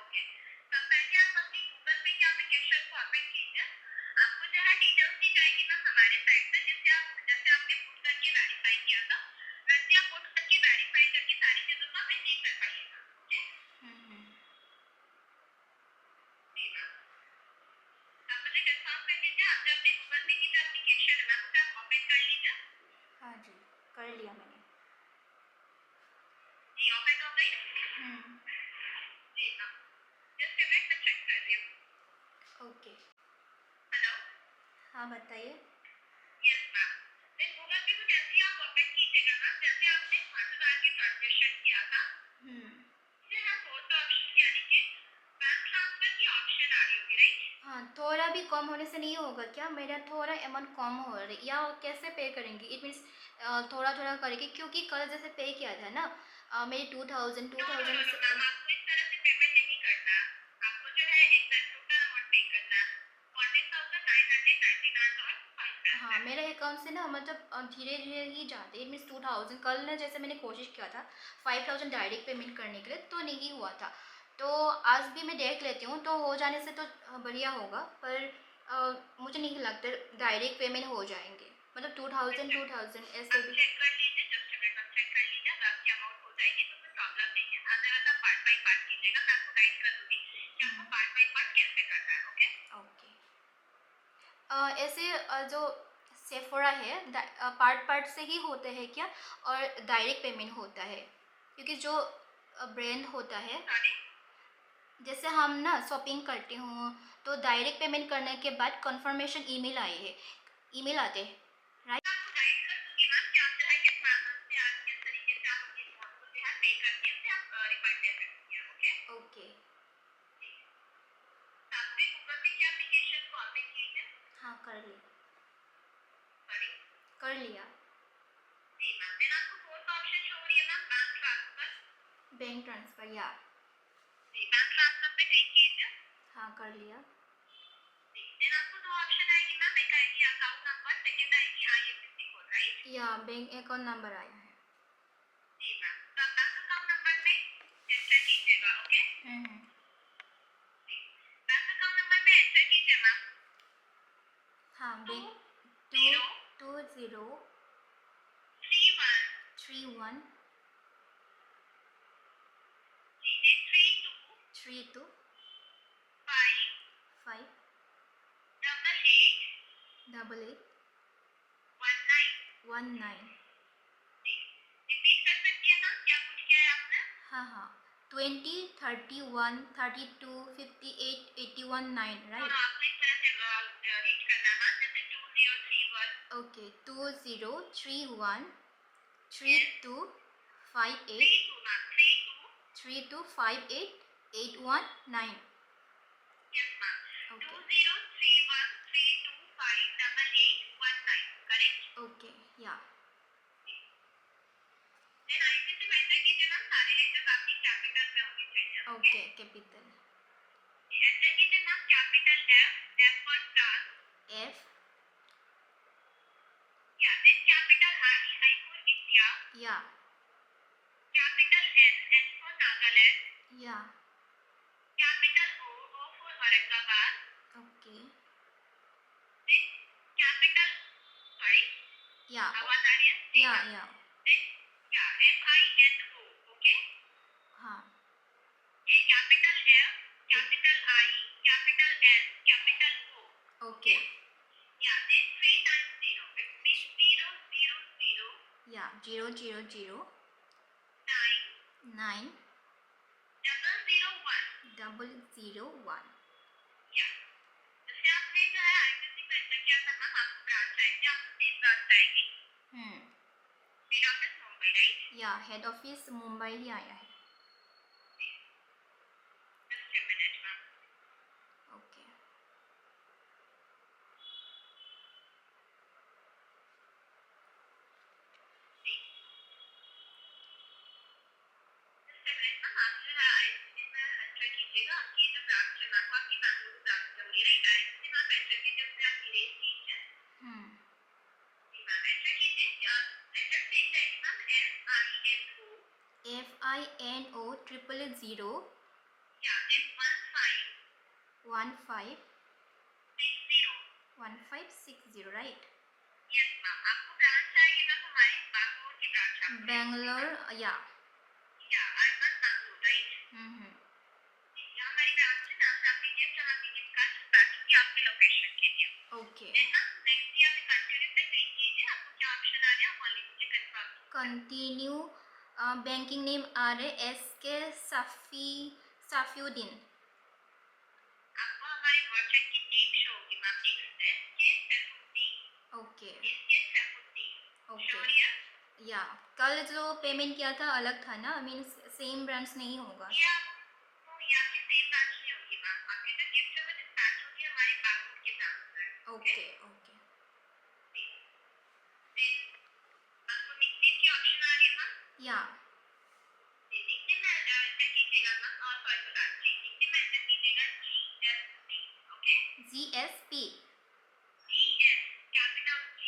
S3: ओके। तो पहले आप अपनी गूगल पे की एप्लीकेशन को ओपन कीजिए, आपको जो है डिटेल्स दी जाएगी मैम हमारे साइड से, जिससे आप जैसे आपने पुट करके वेरीफाई किया था वैसे आप पुट करके वेरीफाई करके सारी चीजों को आप रिसीव कर पाइएगा, ओके। जी मैम, आप मुझे कंफर्म कर दीजिए, आप जो अपने गूगल पे की जो एप्लीकेशन है मैम उसे आप ओपन कर लीजिए।
S1: हाँ जी, कर लिया मैंने।
S3: जी, ओपन हो गई? जी मैम, जस्ट अ मिनट मैं चेक कर रही हूँ।
S1: ओके।
S3: हेलो
S1: हाँ, बताइए।
S3: यस मैम, देन गूगल पे को जैसे ही आप ओपन कीजिएगा मैम, जैसे आपने 5,000 की ट्रांजेक्शन किया था ये है फोर्थ ऑप्शन यानी कि बैंक ट्रांसफर की ऑप्शन आ रही होगी, राइट?
S1: हाँ, थोड़ा भी कम होने से नहीं होगा क्या? मेरा थोड़ा अमाउंट कम हो रही, या कैसे पे करेंगी? इट मीन्स थोड़ा थोड़ा करेंगे, क्योंकि कल जैसे पे किया था ना, मेरी 2000
S3: no no no
S1: 2000
S3: no ma'am, आपको इस तरह से पेमेंट नहीं करना, आपको जो है एग्जैक्ट टोटल अमाउंट पे करना है 14,999.5
S1: हाँ मेरे अकाउंट से ना मतलब धीरे धीरे ही जाते हैं, मीन्स 2000 कल ना जैसे मैंने कोशिश किया था 5000 डायरेक्ट पेमेंट करने के लिए तो नहीं हुआ था, तो आज भी मैं देख लेती हूँ, तो हो जाने से तो बढ़िया होगा, पर मुझे नहीं लगता डायरेक्ट पेमेंट हो जाएंगे, मतलब 2000 ऐसे
S3: आप
S1: भी।
S3: चेक कर लीजिए, जस्ट मिनट आप चेक कर लीजिए, अगर आपकी अमाउंट हो जाएगी तो कोई प्रॉब्लम नहीं है। अदरवाइज आप पार्ट बाय पार्ट कीजिएगा, मैं आपको गाइड कर दूंगी कि आपको पार्ट बाय पार्ट कैसे करना है। Okay
S1: okay. ऐसे जो सेफोरा है पार्ट पार्ट से ही होते हैं क्या, और डायरेक्ट पेमेंट होता है? क्योंकि जो ब्रांड होता है,
S3: सॉरी,
S1: जैसे हम ना शॉपिंग करते हूँ तो डायरेक्ट पेमेंट करने के बाद कंफर्मेशन ईमेल आए है, ईमेल आते हैं, राइट?
S3: मैं आपको गाइड कर दूंगी मैम कि आप जो है किस मैथड से आज किस तरीके से आप अपनी अमाउंट को जो है पे करके उससे आप रिफंड ले सकती हैं। Okay
S1: okay.
S3: साथ में गूगल पे की एप्लीकेशन को ओपन कीजिए।
S1: हाँ कर लिया,
S3: सॉरी,
S1: कर लिया।
S3: जी मैम, देन आपको फोर्थ ऑप्शन शो हो रही है ma'am, bank transfer.
S1: Bank transfer, या
S3: जी, बैंक ट्रांसफर पे क्लिक कीजिए।
S1: हाँ कर लिया।
S3: जी, देन आपको दो ऑप्शन आएगी मैम, एक आएगी अकाउंट नंबर, सेकंड आएगी आईएफएससी कोड, राइट?
S1: या बैंक अकाउंट नंबर आया है।
S3: जी मैम, तो आप बैंक अकाउंट नंबर में एंटर कीजिएगा। Okay
S1: hmm.
S3: जी, बैंक अकाउंट नंबर में एंटर कीजिए मैम।
S1: हाँ
S3: two
S1: bank
S3: zero
S1: 2031
S3: three one जी
S1: 32
S3: five
S1: 5
S3: double
S1: 88
S3: eight one nine.
S1: 19।
S3: जी, रिपीट कर सकती है मैम, क्या कुछ किया है आपने?
S1: हाँ हाँ 20 31 32 58 81 9,
S3: नो
S1: राइट?
S3: नो, आपको इस तरह से रीड करना है मैम, जैसे 2031
S1: okay 2031 32 58
S3: 32 ma'am,
S1: 32 58 819।
S3: Yes ma'am,
S1: okay
S3: 203132588819, correct?
S1: Okay या
S3: देन आईसीसी में एंटर कीजिए मैम, सारे लेटर्स आपकी कैपिटल में होनी चाहिए।
S1: ओके कैपिटल
S3: एंटर कीजिए ma'am, capital F for star,
S1: F
S3: या then capital I for India,
S1: या
S3: कैपिटल एन फॉर नागालैंड,
S1: या
S3: capital O for Aurangabad,
S1: okay
S3: then capital sorry
S1: या
S3: आवाज आ रही है? जी मैम।
S1: या
S3: देन या FINO, ओके,
S1: हाँ
S3: a capital F, capital I, capital N, capital O,
S1: okay
S3: या देन 3 times 0, it means 000
S1: या 000
S3: 9
S1: 9 001
S3: या जैसे आपने जो है आईसीसी पे एंटर किया था मैम, आपको ब्रांच आएगी, आपको सेम ब्रांच आएगी, हेड ऑफिस मुंबई, राइट?
S1: या हेड ऑफिस मुंबई ही आया है।
S3: Just a minute ma'am.
S1: Okay
S3: just a minute ma'am, आप जो है आईसीसी में एंटर कीजिएगा, आपकी जो ब्रांच है मैम वो आपकी बैंगलोर ब्रांच से हो रही है, राइट? आईसीसी में आप एंटर कीजिए, उससे आप इरेज कीजिए। जी मैम, एंटर कीजिए, एंटर सेम जाएगी मैम,
S1: FINO 000
S3: या F1560,
S1: 1560, राइट?
S3: यस मैम, आपको ब्रांच आएगी मैम हमारी बैंगलोर की ब्रांच आपको,
S1: बेंगलोर या
S3: अर्बन बैंगलोर, राइट?
S1: हम्म
S3: यहाँ हमारी ब्रांच है, नाम से आप लीजिए, जहाँ की जिसका डिस्पैच की आपकी लोकेशन के लिए।
S1: ओके
S3: देन मैम नेक्स्ट या फिर कंटिन्यू पे क्लिक कीजिए, आपको क्या ऑप्शन आ रहा है, आप ओनली मुझे कंफर्म
S1: कंटिन्यू बैंकिंग नेम आ रहे SK साफियुद्दीन।
S3: आपको हमारे मर्चेंट की नेम शो होगी ma'am, SK Saifuddin,
S1: okay
S3: SK Saifuddin,
S1: okay
S3: show हो रही है?
S1: या कल जो पेमेंट किया था अलग था ना, मीन्स सेम ब्रांच नहीं होगा।
S3: ये आपको ये आपकी सेम ब्रांच नहीं होगी मैम, आपकी जो गिफ्ट है वो डिस्पैच होगी हमारे बैंगलोर की ब्रांच से।
S1: ओके ओके
S3: देन आपको निकनेम की ऑप्शन आ रही है मैम,
S1: या
S3: निकनेम में एंटर कीजिएगा मैम, और सॉरी फॉर दैट, जी निकनेम में एंटर कीजिएगा GSP, ओके?
S1: GSP
S3: GS कैपिटल G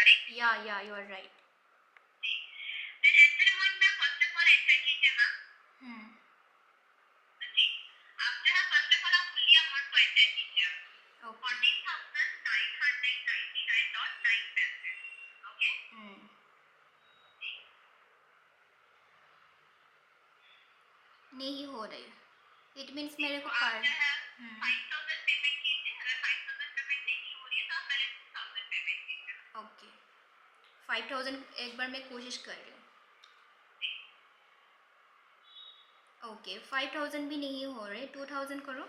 S3: correct?
S1: Yeah you are right.
S3: जी। देन एंटर अमाउंट में फर्स्ट ऑफ ऑल एंटर कीजिए मैम। जी। आप जो है फर्स्ट ऑफ ऑल आप फुल्ली अमाउंट को एंटर कीजिए।
S1: ओके।
S3: 14,999.9 पैसे। ओके? जी।
S1: नहीं हो रही है, इट मीन्स
S3: जी,
S1: मेरे
S3: तो
S1: को
S3: आप
S1: कार्ड।
S3: जो है 5,000 पेमेंट कीजिए। अगर 5,000 पेमेंट नहीं हो रही है तो आप पहले 2,000 पेमेंट कीजिए।
S1: ओके, 5000 एक बार मैं कोशिश कर रही हूँ।
S3: जी।
S1: ओके, 5000 भी नहीं हो रहे, 2000 करो।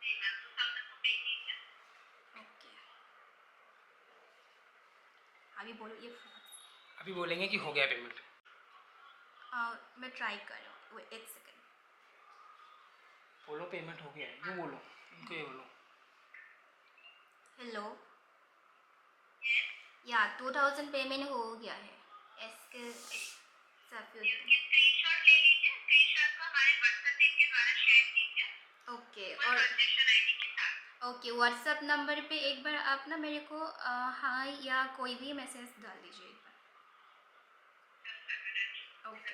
S3: जी मैम, 2,000 को पे कीजिए।
S1: ओके, अभी बोलो ये
S2: अभी बोलेंगे कि हो गया पेमेंट।
S1: मैं ट्राई कर रही हूँ, एक सेकेंड।
S2: बोलो पेमेंट हो गया है, यूँ बोलो, इनको ये बोलो।
S1: Hello,
S3: yes.
S1: या 2000 पेमेंट हो गया है। इसके सफेद।
S3: इसकी स्क्रीनशॉट ले लीजिए। स्क्रीनशॉट को हमारे व्हाट्सएप लिंक के द्वारा शेयर कीजिए
S1: ओके,
S3: फुल
S1: और
S3: ट्रांजैक्शन आईडी के साथ।
S1: ओके, व्हाट्सएप नंबर पे एक बार आप ना मेरे को हाय या कोई भी मैसेज डाल दीजिए एक बार। ओके।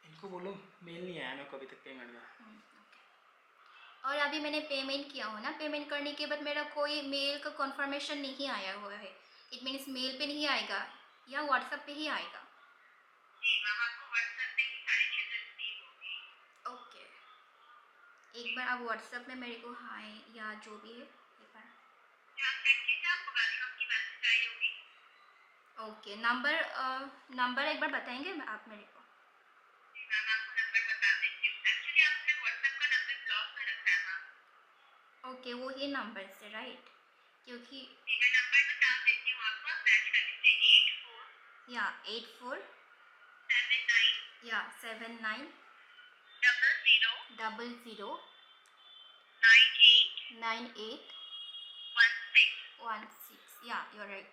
S2: इनको बोलो मेल नहीं आया मेरे को अभी तक पेमेंट का।
S1: ओके। और अभी मैंने पेमेंट किया हो ना, पेमेंट करने के बाद मेरा कोई मेल का कंफर्मेशन नहीं आया हुआ है। इट मीन्स मेल पे नहीं आएगा या व्हाट्सएप पे ही आएगा।
S3: जी मैम, आपको व्हाट्सएप पे ही सारी चीजें रिसीव होगी।
S1: ओके, एक बार आप व्हाट्सएप में मेरे को हाय या जो भी है एक बार।
S3: जी, आप चेक कीजिए, आपको वेलकम की मैसेज आई होगी।
S1: ओके, नंबर एक बार बताएंगे आप मेरे को?
S3: जी मैम, आपको नंबर बता देती हूँ। एक्चुअली आपने व्हाट्सएप का नंबर ब्लॉक में रखा है मैम।
S1: ओके, वो ही नंबर से राइट, क्योंकि
S3: जी, मैं नंबर बता देती हूँ आपको, आप मैच कर लीजिए। 84
S1: या 84
S3: 79
S1: या 79
S3: 00
S1: 00
S3: 98
S1: 98
S3: 16।
S1: 16 या यू आर राइट।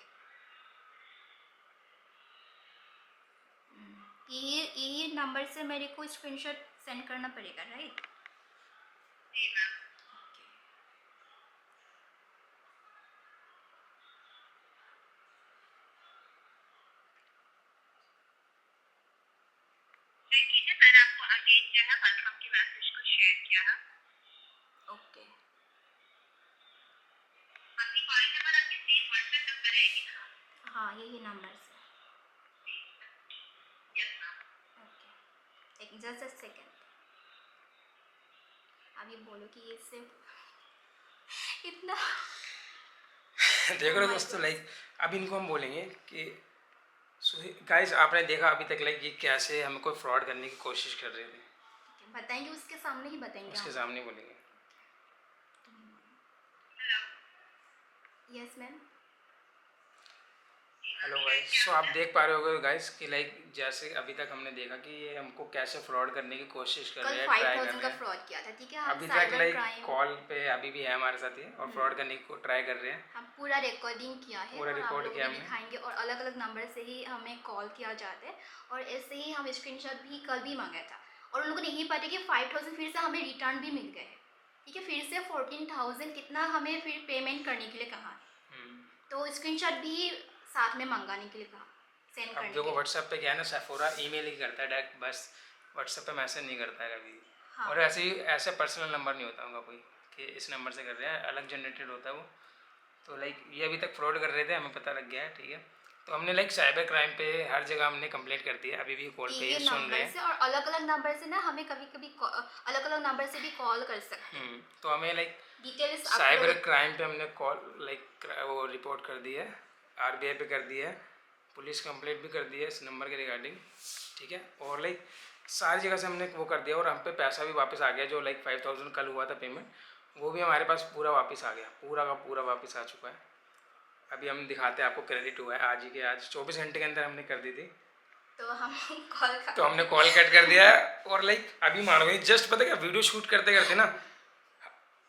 S1: यही नंबर से मेरे को स्क्रीनशॉट सेंड करना पड़ेगा राइट?
S3: जी मैम। चेक कीजिए, मैंने आपको अगेन जो है वेलकम की मैसेज को शेयर किया है।
S1: ओके,
S3: आपकी कॉलिंग नंबर आपके सेम व्हाट्सएप नंबर रहेगी ना?
S1: हाँ यही नंबर से।
S3: जी। Yes ma'am.
S1: ओके, एक जस्ट अ सेकेंड। अभी बोलो कि ये सिर्फ इतना
S2: देख रहे हो
S1: my
S2: दोस्तों,
S1: God.
S2: लाइक अब इनको हम बोलेंगे कि गाइस आपने देखा अभी तक लाइक ये कैसे हमें कोई फ्रॉड करने की कोशिश कर रहे थे,
S1: बताएंगे उसके सामने ही बताएंगे
S2: उसके
S1: हम।
S2: सामने बोलेंगे।
S3: Hello.
S1: Yes ma'am.
S2: Hello guys, so आप देख पा रहे होगे गाइस कि लाइक जैसे अभी तक हमने देखा कि ये हमको कैसे फ्रॉड करने की कोशिश कर
S1: कल
S2: रहे हैं, ट्राई कर
S1: 5000
S2: रहे
S1: का
S2: हैं।
S1: फ्रॉड किया था, ठीक है? हम
S2: अभी तक
S1: साइबर
S2: लाइक
S1: क्राइम,
S2: कॉल पे अभी भी है हमारे साथ ये और फ्रॉड करने की ट्राई कर रहे हैं।
S1: हम पूरा रिकॉर्डिंग किया है
S2: पूरा
S1: और आप
S2: रिकॉर्ड
S1: लोगों
S2: किया
S1: को
S2: हमने।
S1: दिखाएंगे और अलग अलग नंबर से ही हमें कॉल किया जाता है और ऐसे ही हम स्क्रीनशॉट भी कल भी मांगा था और उन लोगों ने यही पता कि 5000 फिर से हमें रिटर्न भी मिल गए हैं, ठीक है? फिर से 14,000 कितना हमें फिर पेमेंट करने के लिए कहा, तो स्क्रीनशॉट भी साथ में मंगाने के लिए कहा, सेंड
S2: अब
S1: करने के
S2: देखो
S1: लिए।
S2: व्हाट्सएप पे क्या है ना, सेफोरा ईमेल ही करता है डायरेक्ट, बस व्हाट्सएप पे मैसेज नहीं करता है कभी।
S1: हाँ।
S2: और ऐसे पर्सनल नंबर नहीं होता होगा कोई कि इस नंबर से कर रहे हैं, अलग जनरेटेड होता है वो। तो लाइक ये अभी तक फ्रॉड कर रहे थे, हमें पता लग गया है, ठीक है? तो हमने लाइक साइबर क्राइम पे हर जगह हमने कंप्लेंट कर दी है, अभी भी कॉल पे
S1: ये
S2: ही सुन रहे
S1: नंबर
S2: हैं।
S1: से और अलग अलग नंबर से ना हमें कभी कभी अलग अलग नंबर से भी कॉल कर सकते हैं।
S2: तो हमें लाइक
S1: डिटेल्स
S2: साइबर क्राइम पे हमने कॉल लाइक वो रिपोर्ट कर दी है, आरबीआई पे कर दी है, पुलिस कंप्लेंट भी कर दी है इस नंबर के रिगार्डिंग, ठीक है? और लाइक सारी जगह से हमने वो कर दिया और हम पे पैसा भी वापस आ गया, जो लाइक 5000 कल हुआ था पेमेंट, वो भी हमारे पास पूरा वापस आ गया, पूरा का पूरा वापस आ चुका है। अभी हम दिखाते हैं आपको, क्रेडिट हुआ है आज ही के आज, 24 घंटे के अंदर हमने कर दी थी।
S1: तो हम कॉल
S2: तो हमने कॉल कट कर दिया है और लाइक अभी मानोगे जस्ट पता क्या, वीडियो शूट करते करते ना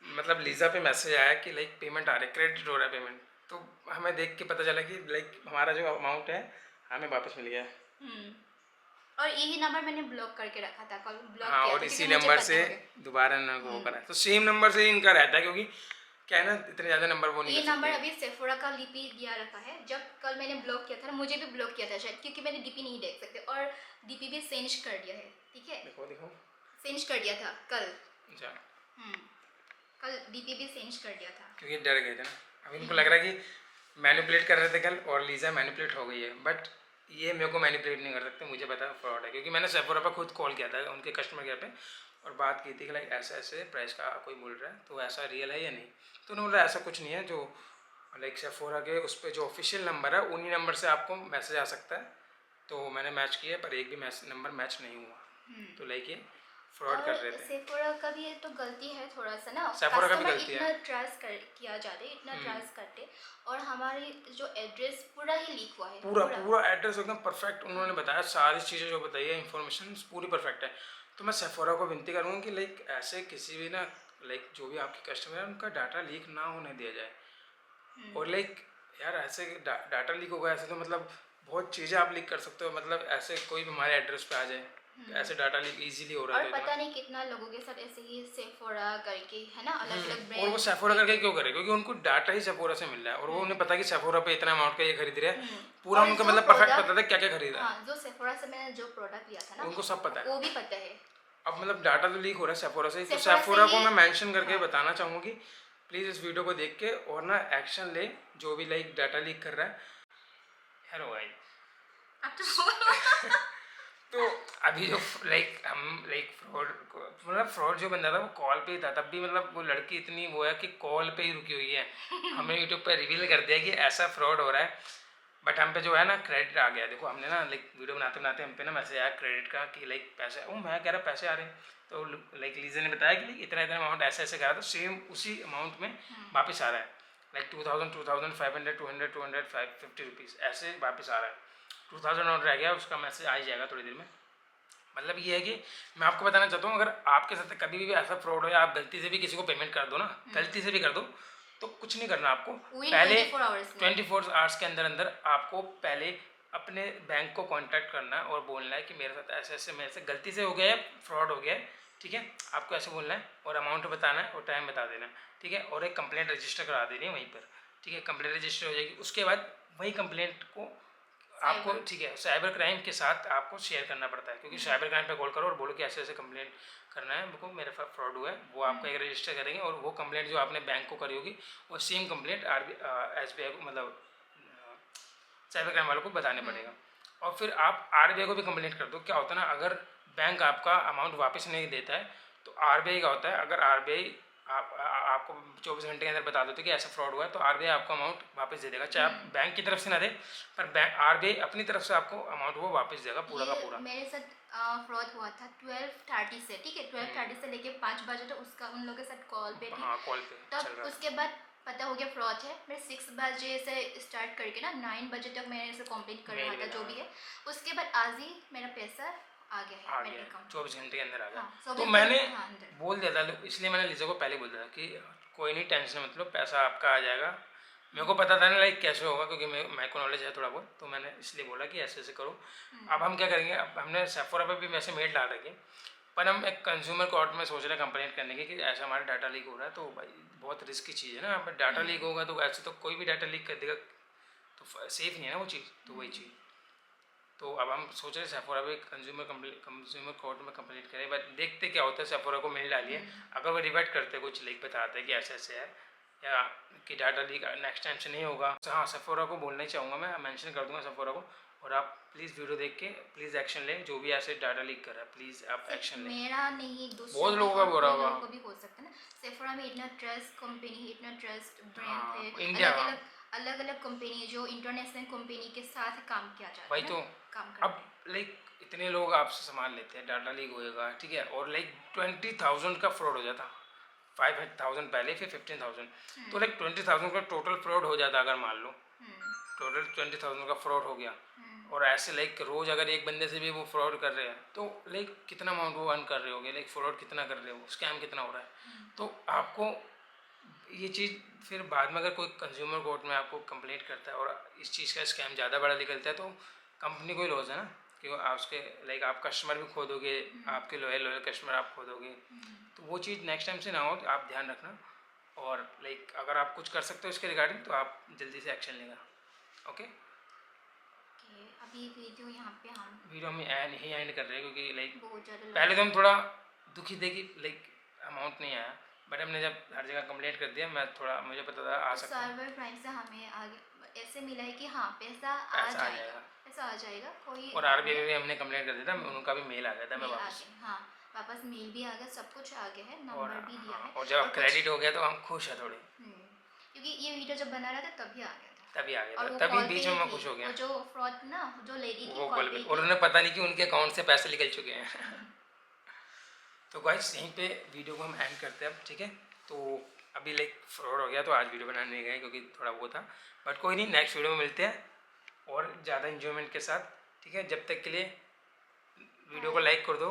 S2: मतलब लीजा पे मैसेज आया कि लाइक पेमेंट आ रहा है, क्रेडिट हो रहा है पेमेंट, तो हमें देख के पता चला कि लाइक हमारा जो अमाउंट है हमें वापस मिल गया है।
S1: और यही नंबर मैंने ब्लॉक करके रखा था, कॉल ब्लॉक
S2: हाँ,
S1: किया
S2: और
S1: था
S2: इसी
S1: क्योंकि मुझे
S2: नंबर
S1: पता
S2: से
S1: हो गया।
S2: दोबारा इन्होंने वो करा है, तो सेम नंबर से इनका रहता है, क्योंकि क्या है ना, इतने ज़्यादा नंबर वो नहीं
S1: ये
S2: कर
S1: नंबर
S2: सकते।
S1: अभी सेफोरा का लिपि दिया रखा है। जब कल मैंने ब्लॉक किया था ना, मुझे भी ब्लॉक किया था शायद, क्योंकि मैंने डीपी नहीं देख सकते, और डीपी भी चेंज कर दिया है। ठीक है,
S2: देखो देखो।
S1: चेंज कर दिया था कल।
S2: अच्छा,
S1: कल डीपी भी चेंज कर दिया था।
S2: क्योंकि डर गए थे ना। अब इनको लग रहा है कि मैनिपुलेट कर रहे थे कल और लीजा मैनिपुलेट हो गई है, बट ये मेरे को मैनिपुलेट नहीं कर सकते, मुझे पता है फ्रॉड है। क्योंकि मैंने सेफोरा पर खुद कॉल किया था उनके कस्टमर केयर पे और बात की थी कि लाइक ऐसे ऐसे प्राइस का कोई बोल रहा है, तो ऐसा रियल है या नहीं। तो उन्होंने बोला ऐसा कुछ नहीं है, जो लाइक सेफोरा के उस पर जो ऑफिशियल नंबर है उन्हीं नंबर से आपको मैसेज आ सकता है। तो मैंने मैच किया पर एक भी नंबर मैच नहीं हुआ, तो लाइक ये फ्रॉड कर रहे
S1: और
S2: थे।
S1: सेफोरा का भी तो गलती है थोड़ा सा ना,
S2: सेफोरा का भी
S1: कस्टमर
S2: गलती है।
S1: इतना ट्रस्ट कर किया जाते, इतना ट्रस्ट करते, और हमारी जो एड्रेस पूरा ही लीक हुआ है।
S2: पूरा पूरा एड्रेस एकदम परफेक्ट उन्होंने बताया, सारी चीज़ें जो बताई है इन्फॉर्मेशन पूरी परफेक्ट है। तो मैं सेफोरा को विनती करूँगा कि लाइक ऐसे किसी भी ना, लाइक जो भी आपके कस्टमर है उनका डाटा लीक ना होने दिया जाए। और लाइक यार ऐसे डाटा लीक होगा ऐसे तो मतलब बहुत चीज़ें आप लीक कर सकते हो, मतलब ऐसे कोई भी हमारे एड्रेस पे आ जाए, ऐसे डाटा लीक इजीली हो रहा
S1: और
S2: है। तो
S1: पता नहीं कितना लोगों के साथ ऐसे ही सेफोरा करके है ना, अलग अलग
S2: और वो
S1: ब्रांड।
S2: सेफोरा करके क्यों करे, क्योंकि उनको डाटा ही सेफोरा से मिल रहा है और वो उन्हें पता है कि सेफोरा पे इतना अमाउंट का ये खरीद रहे हैं। पूरा
S1: और
S2: उनको
S1: जो
S2: मतलब परफेक्ट
S1: product-
S2: पता था क्या क्या खरीदा है।
S1: हाँ, जो सेफोरा से मैंने जो प्रोडक्ट लिया था ना,
S2: उनको सब पता है।
S1: वो भी पता है।
S2: अब मतलब डाटा तो लीक हो रहा है सेफोरा से, तो
S1: सेफोरा से
S2: सेफोरा को
S1: ही-
S2: मैं मेंशन करके
S1: हाँ।
S2: बताना चाहूँगा कि प्लीज़ इस वीडियो को देख के और ना एक्शन ले, जो भी लाइक डाटा लीक कर रहा है। हेलो भाई,
S1: अब तो बोलो।
S2: तो अभी जो लाइक हम लाइक फ्रॉड मतलब फ्रॉड जो बंदा था वो कॉल पे ही था, तब भी मतलब वो लड़की इतनी वो है कि कॉल पे ही रुकी हुई है। हमने यूट्यूब पे रिवील कर दिया कि ऐसा फ्रॉड हो रहा है, बट हम पे जो है ना क्रेडिट आ गया। देखो हमने ना लाइक वीडियो बनाते बनाते हम पे ना मैसेज आया क्रेडिट का कि लाइक पैसे, मैं कह रहा पैसे आ रहे हैं, तो लाइक लीजा ने बताया कि लाइक इतना इतना अमाउंट ऐसे ऐसे करा, तो सेम उसी अमाउंट में वापस आ रहा है, लाइक 2000 2500 200 200 50 रुपीज़ ऐसे वापस आ रहा है। 2000 और रह गया, उसका मैसेज आ ही जाएगा थोड़ी देर में। मतलब ये है कि मैं आपको बताना चाहता हूँ, अगर आपके साथ कभी भी ऐसा फ्रॉड हो या आप गलती से भी किसी को पेमेंट कर दो ना, गलती से भी कर दो, तो कुछ नहीं करना आपको।
S1: Within
S2: पहले
S1: 24 hours में।
S2: 24 आवर्स के अंदर अंदर आपको पहले अपने बैंक को कांटेक्ट करना है और बोलना है कि मेरे साथ ऐसे ऐसे मेरे से गलती से हो गया है, फ्रॉड हो गया है, ठीक है। आपको ऐसे बोलना है और अमाउंट बताना है और टाइम बता देना है, ठीक है। और एक कंप्लेंट रजिस्टर करा देनी है वहीं पर, ठीक है। कंप्लेंट रजिस्टर हो जाएगी, उसके बाद वही कंप्लेंट को आपको, ठीक है, साइबर क्राइम के साथ आपको शेयर करना पड़ता है, क्योंकि साइबर क्राइम पे कॉल करो और बोलो कि ऐसे ऐसे कंप्लेंट करना है मेरे को, मेरे साथ फ्रॉड हुआ है, वो आपका एक रजिस्टर करेंगे और वो कंप्लेंट जो आपने बैंक को करी होगी वो सेम कंप्लेंट SBI को मतलब साइबर क्राइम वालों को बताने पड़ेगा। और फिर आप RBI को भी कंप्लेंट कर दो। क्या होता है ना, अगर बैंक आपका अमाउंट वापस नहीं देता है तो RBI का होता है, अगर RBI आपको 24 घंटे के अंदर बता देते कि ऐसा फ्रॉड हुआ है तो RBI आपको अमाउंट वापस दे देगा, चाहे आप बैंक की तरफ से ना दे, पर RBI अपनी तरफ से आपको अमाउंट वो वापस देगा पूरा का पूरा।
S1: मेरे साथ फ्रॉड हुआ था 12:30 से, ठीक है, 12:30 से लेके 5 बजे तक उसका उन लोगों के साथ कॉल पे थी।
S2: हाँ, कॉल पे चल
S1: तब
S2: रहा
S1: उसके बाद पता हो गया फ्रॉड है। मैं 6 बजे से स्टार्ट करके ना 9 बजे तक मैंने इसे कंप्लीट कर रहा था, जो भी है। उसके बाद आज ही मेरा पैसा आ गया है मेरे अकाउंट।
S2: 24 घंटे के अंदर आ गया।
S1: हाँ,
S2: तो
S1: 24
S2: मैंने
S1: घंटे, हाँ, अंदर।
S2: बोल दिया था, इसलिए मैंने लीजा को पहले बोल दिया था कि कोई नहीं, टेंशन मत लो, पैसा आपका आ जाएगा। मेरे को पता था ना लाइक कैसे होगा, क्योंकि मेरे को नॉलेज है थोड़ा बहुत, तो मैंने इसलिए बोला कि ऐसे ऐसे करो। अब हम क्या करेंगे, अब हमने सेफोरा पे भी वैसे मेल डाल रखी, पर हम एक कंज्यूमर कोर्ट में सोच रहे हैं कंप्लेंट करने की कि ऐसा हमारा डाटा लीक हो रहा है। तो भाई बहुत रिस्की चीज़ है ना, अब डाटा लीक होगा तो ऐसे तो कोई भी डाटा लीक कर देगा, तो सेफ नहीं है ना वो चीज़, तो वही चीज़। तो अब हम सोच रहे हैं सेफोरा पे कंज्यूमर कोर्ट में कंप्लेंट करें, बट देखते क्या होता है। सेफोरा को मेल डालिए, अगर वो रिवर्ट करते कुछ लिख बताते हैं कि ऐसे ऐसे है या कि डाटा लीक नेक्स्ट टाइम से नहीं होगा, तो हाँ सेफोरा को बोलना ही चाहूँगा, मैं मेंशन कर दूँगा सेफोरा को। और आप प्लीज़ वीडियो देख के प्लीज़ एक्शन लें, जो भी ऐसे डाटा लीक कर रहा है प्लीज़ आप एक्शन लें।
S1: मेरा नहीं, दूसरे
S2: बहुत लोगों का
S1: और
S2: हो रहा
S1: कोई
S2: होगा।
S1: लोगों को भी हो सकता है ना। सेफोरा में इतना ट्रस्ट कंपनी है, इतना ट्रस्ट ब्रांड
S2: हाँ,
S1: है,
S2: इंडिया
S1: अलग
S2: का।
S1: अलग अलग अलग कंपनी है जो इंटरनेशनल कंपनी के साथ काम किया जाता
S2: वही
S1: है
S2: तो,
S1: ना, काम करते
S2: अब लाइक इतने लोग आपसे सामान लेते हैं, डाटा लीक होएगा, ठीक है, और लाइक 20,000 का फ्रॉड हो जाता, 5,000 पहले फिर 15,000, तो लाइक 20,000 का टोटल फ्रॉड हो जाता। अगर मान लो टोटल 20,000 का फ्रॉड हो गया, और ऐसे लाइक रोज़ अगर एक बंदे से भी वो फ्रॉड कर रहे हैं तो लाइक कितना अमाउंट वो अर्न कर रहे होंगे, लाइक फ्रॉड कितना कर रहे हो, स्कैम कितना हो रहा है। तो आपको ये चीज़ फिर बाद में अगर कोई कंज्यूमर कोर्ट में आपको कंप्लेंट करता है और इस चीज़ का स्कैम ज़्यादा बड़ा निकलता है, तो कंपनी को ही लॉस है ना, क्योंकि आप उसके लाइक आप कस्टमर भी खो दोगे, आपके लॉयल कस्टमर आप खो दोगे। तो वो चीज़ नेक्स्ट टाइम से ना हो, तो आप ध्यान रखना। और लाइक अगर आप कुछ कर सकते हो इसके रिगार्डिंग तो आप जल्दी से एक्शन लेगा। ओके,
S1: ओके, अभी वीडियो यहाँ पे हम
S2: वीडियो हम यही एंड कर रहे हैं क्योंकि लाइक
S1: बहुत ज़्यादा
S2: पहले तो हम थोड़ा दुखी थे कि लाइक अमाउंट नहीं आया, बट हमने जब हर जगह कंप्लेंट कर दिया, मैं थोड़ा मुझे पता था आ सकता है,
S1: सर्वर प्राइम से हमें आगे ऐसे मिला है कि हाँ पैसा आ
S2: पैसा आ
S1: जाएगा,
S2: जाएगा।
S1: पैसा आ जाएगा, कोई
S2: और आरबीआई में भी हमने कंप्लेंट कर दिया था, उनका भी मेल आ गया था, मैं
S1: मेल आ
S2: वापस
S1: गया, हाँ वापस मेल भी आ गया, सब कुछ आ गया है,
S2: और
S1: नंबर भी दिया है।
S2: और जब अब
S1: कुछ
S2: क्रेडिट हो गया तो हम खुश हैं थोड़े,
S1: क्योंकि ये वीडियो जब बना रहा था तभी आ गया था,
S2: तभी आ गया
S1: और
S2: था,
S1: वो
S2: तभी
S1: कॉल पे
S2: बीच
S1: ही
S2: में मैं
S1: थी,
S2: खुश हो गया,
S1: वो जो फ्रॉड ना, जो लेडी थी
S2: वो
S1: कॉल
S2: कॉल
S1: पे
S2: पे,
S1: ही
S2: और
S1: थी।
S2: उन्हें पता नहीं कि उनके अकाउंट से पैसे निकल चुके हैं। तो गाइस यहीं पे वीडियो को हम एंड करते हैं अब, ठीक है। तो अभी लाइक फ्रॉड हो गया तो आज वीडियो बनाने नहीं गए क्योंकि थोड़ा वो था, बट कोई नहीं, नेक्स्ट वीडियो में मिलते हैं और ज़्यादा इन्जॉयमेंट के साथ, ठीक है। जब तक के लिए वीडियो को लाइक कर दो,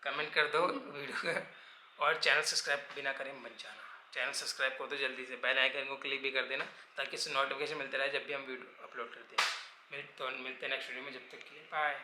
S2: कमेंट कर दो वीडियो को, और चैनल सब्सक्राइब बिना करें मत जाना, चैनल सब्सक्राइब कर दो जल्दी से, बेल आइकन को क्लिक भी कर देना ताकि इससे नोटिफिकेशन मिलते रहे जब भी हम वीडियो अपलोड करते हैं। मिलते हैं नेक्स्ट वीडियो में, जब तक के लिए बाय।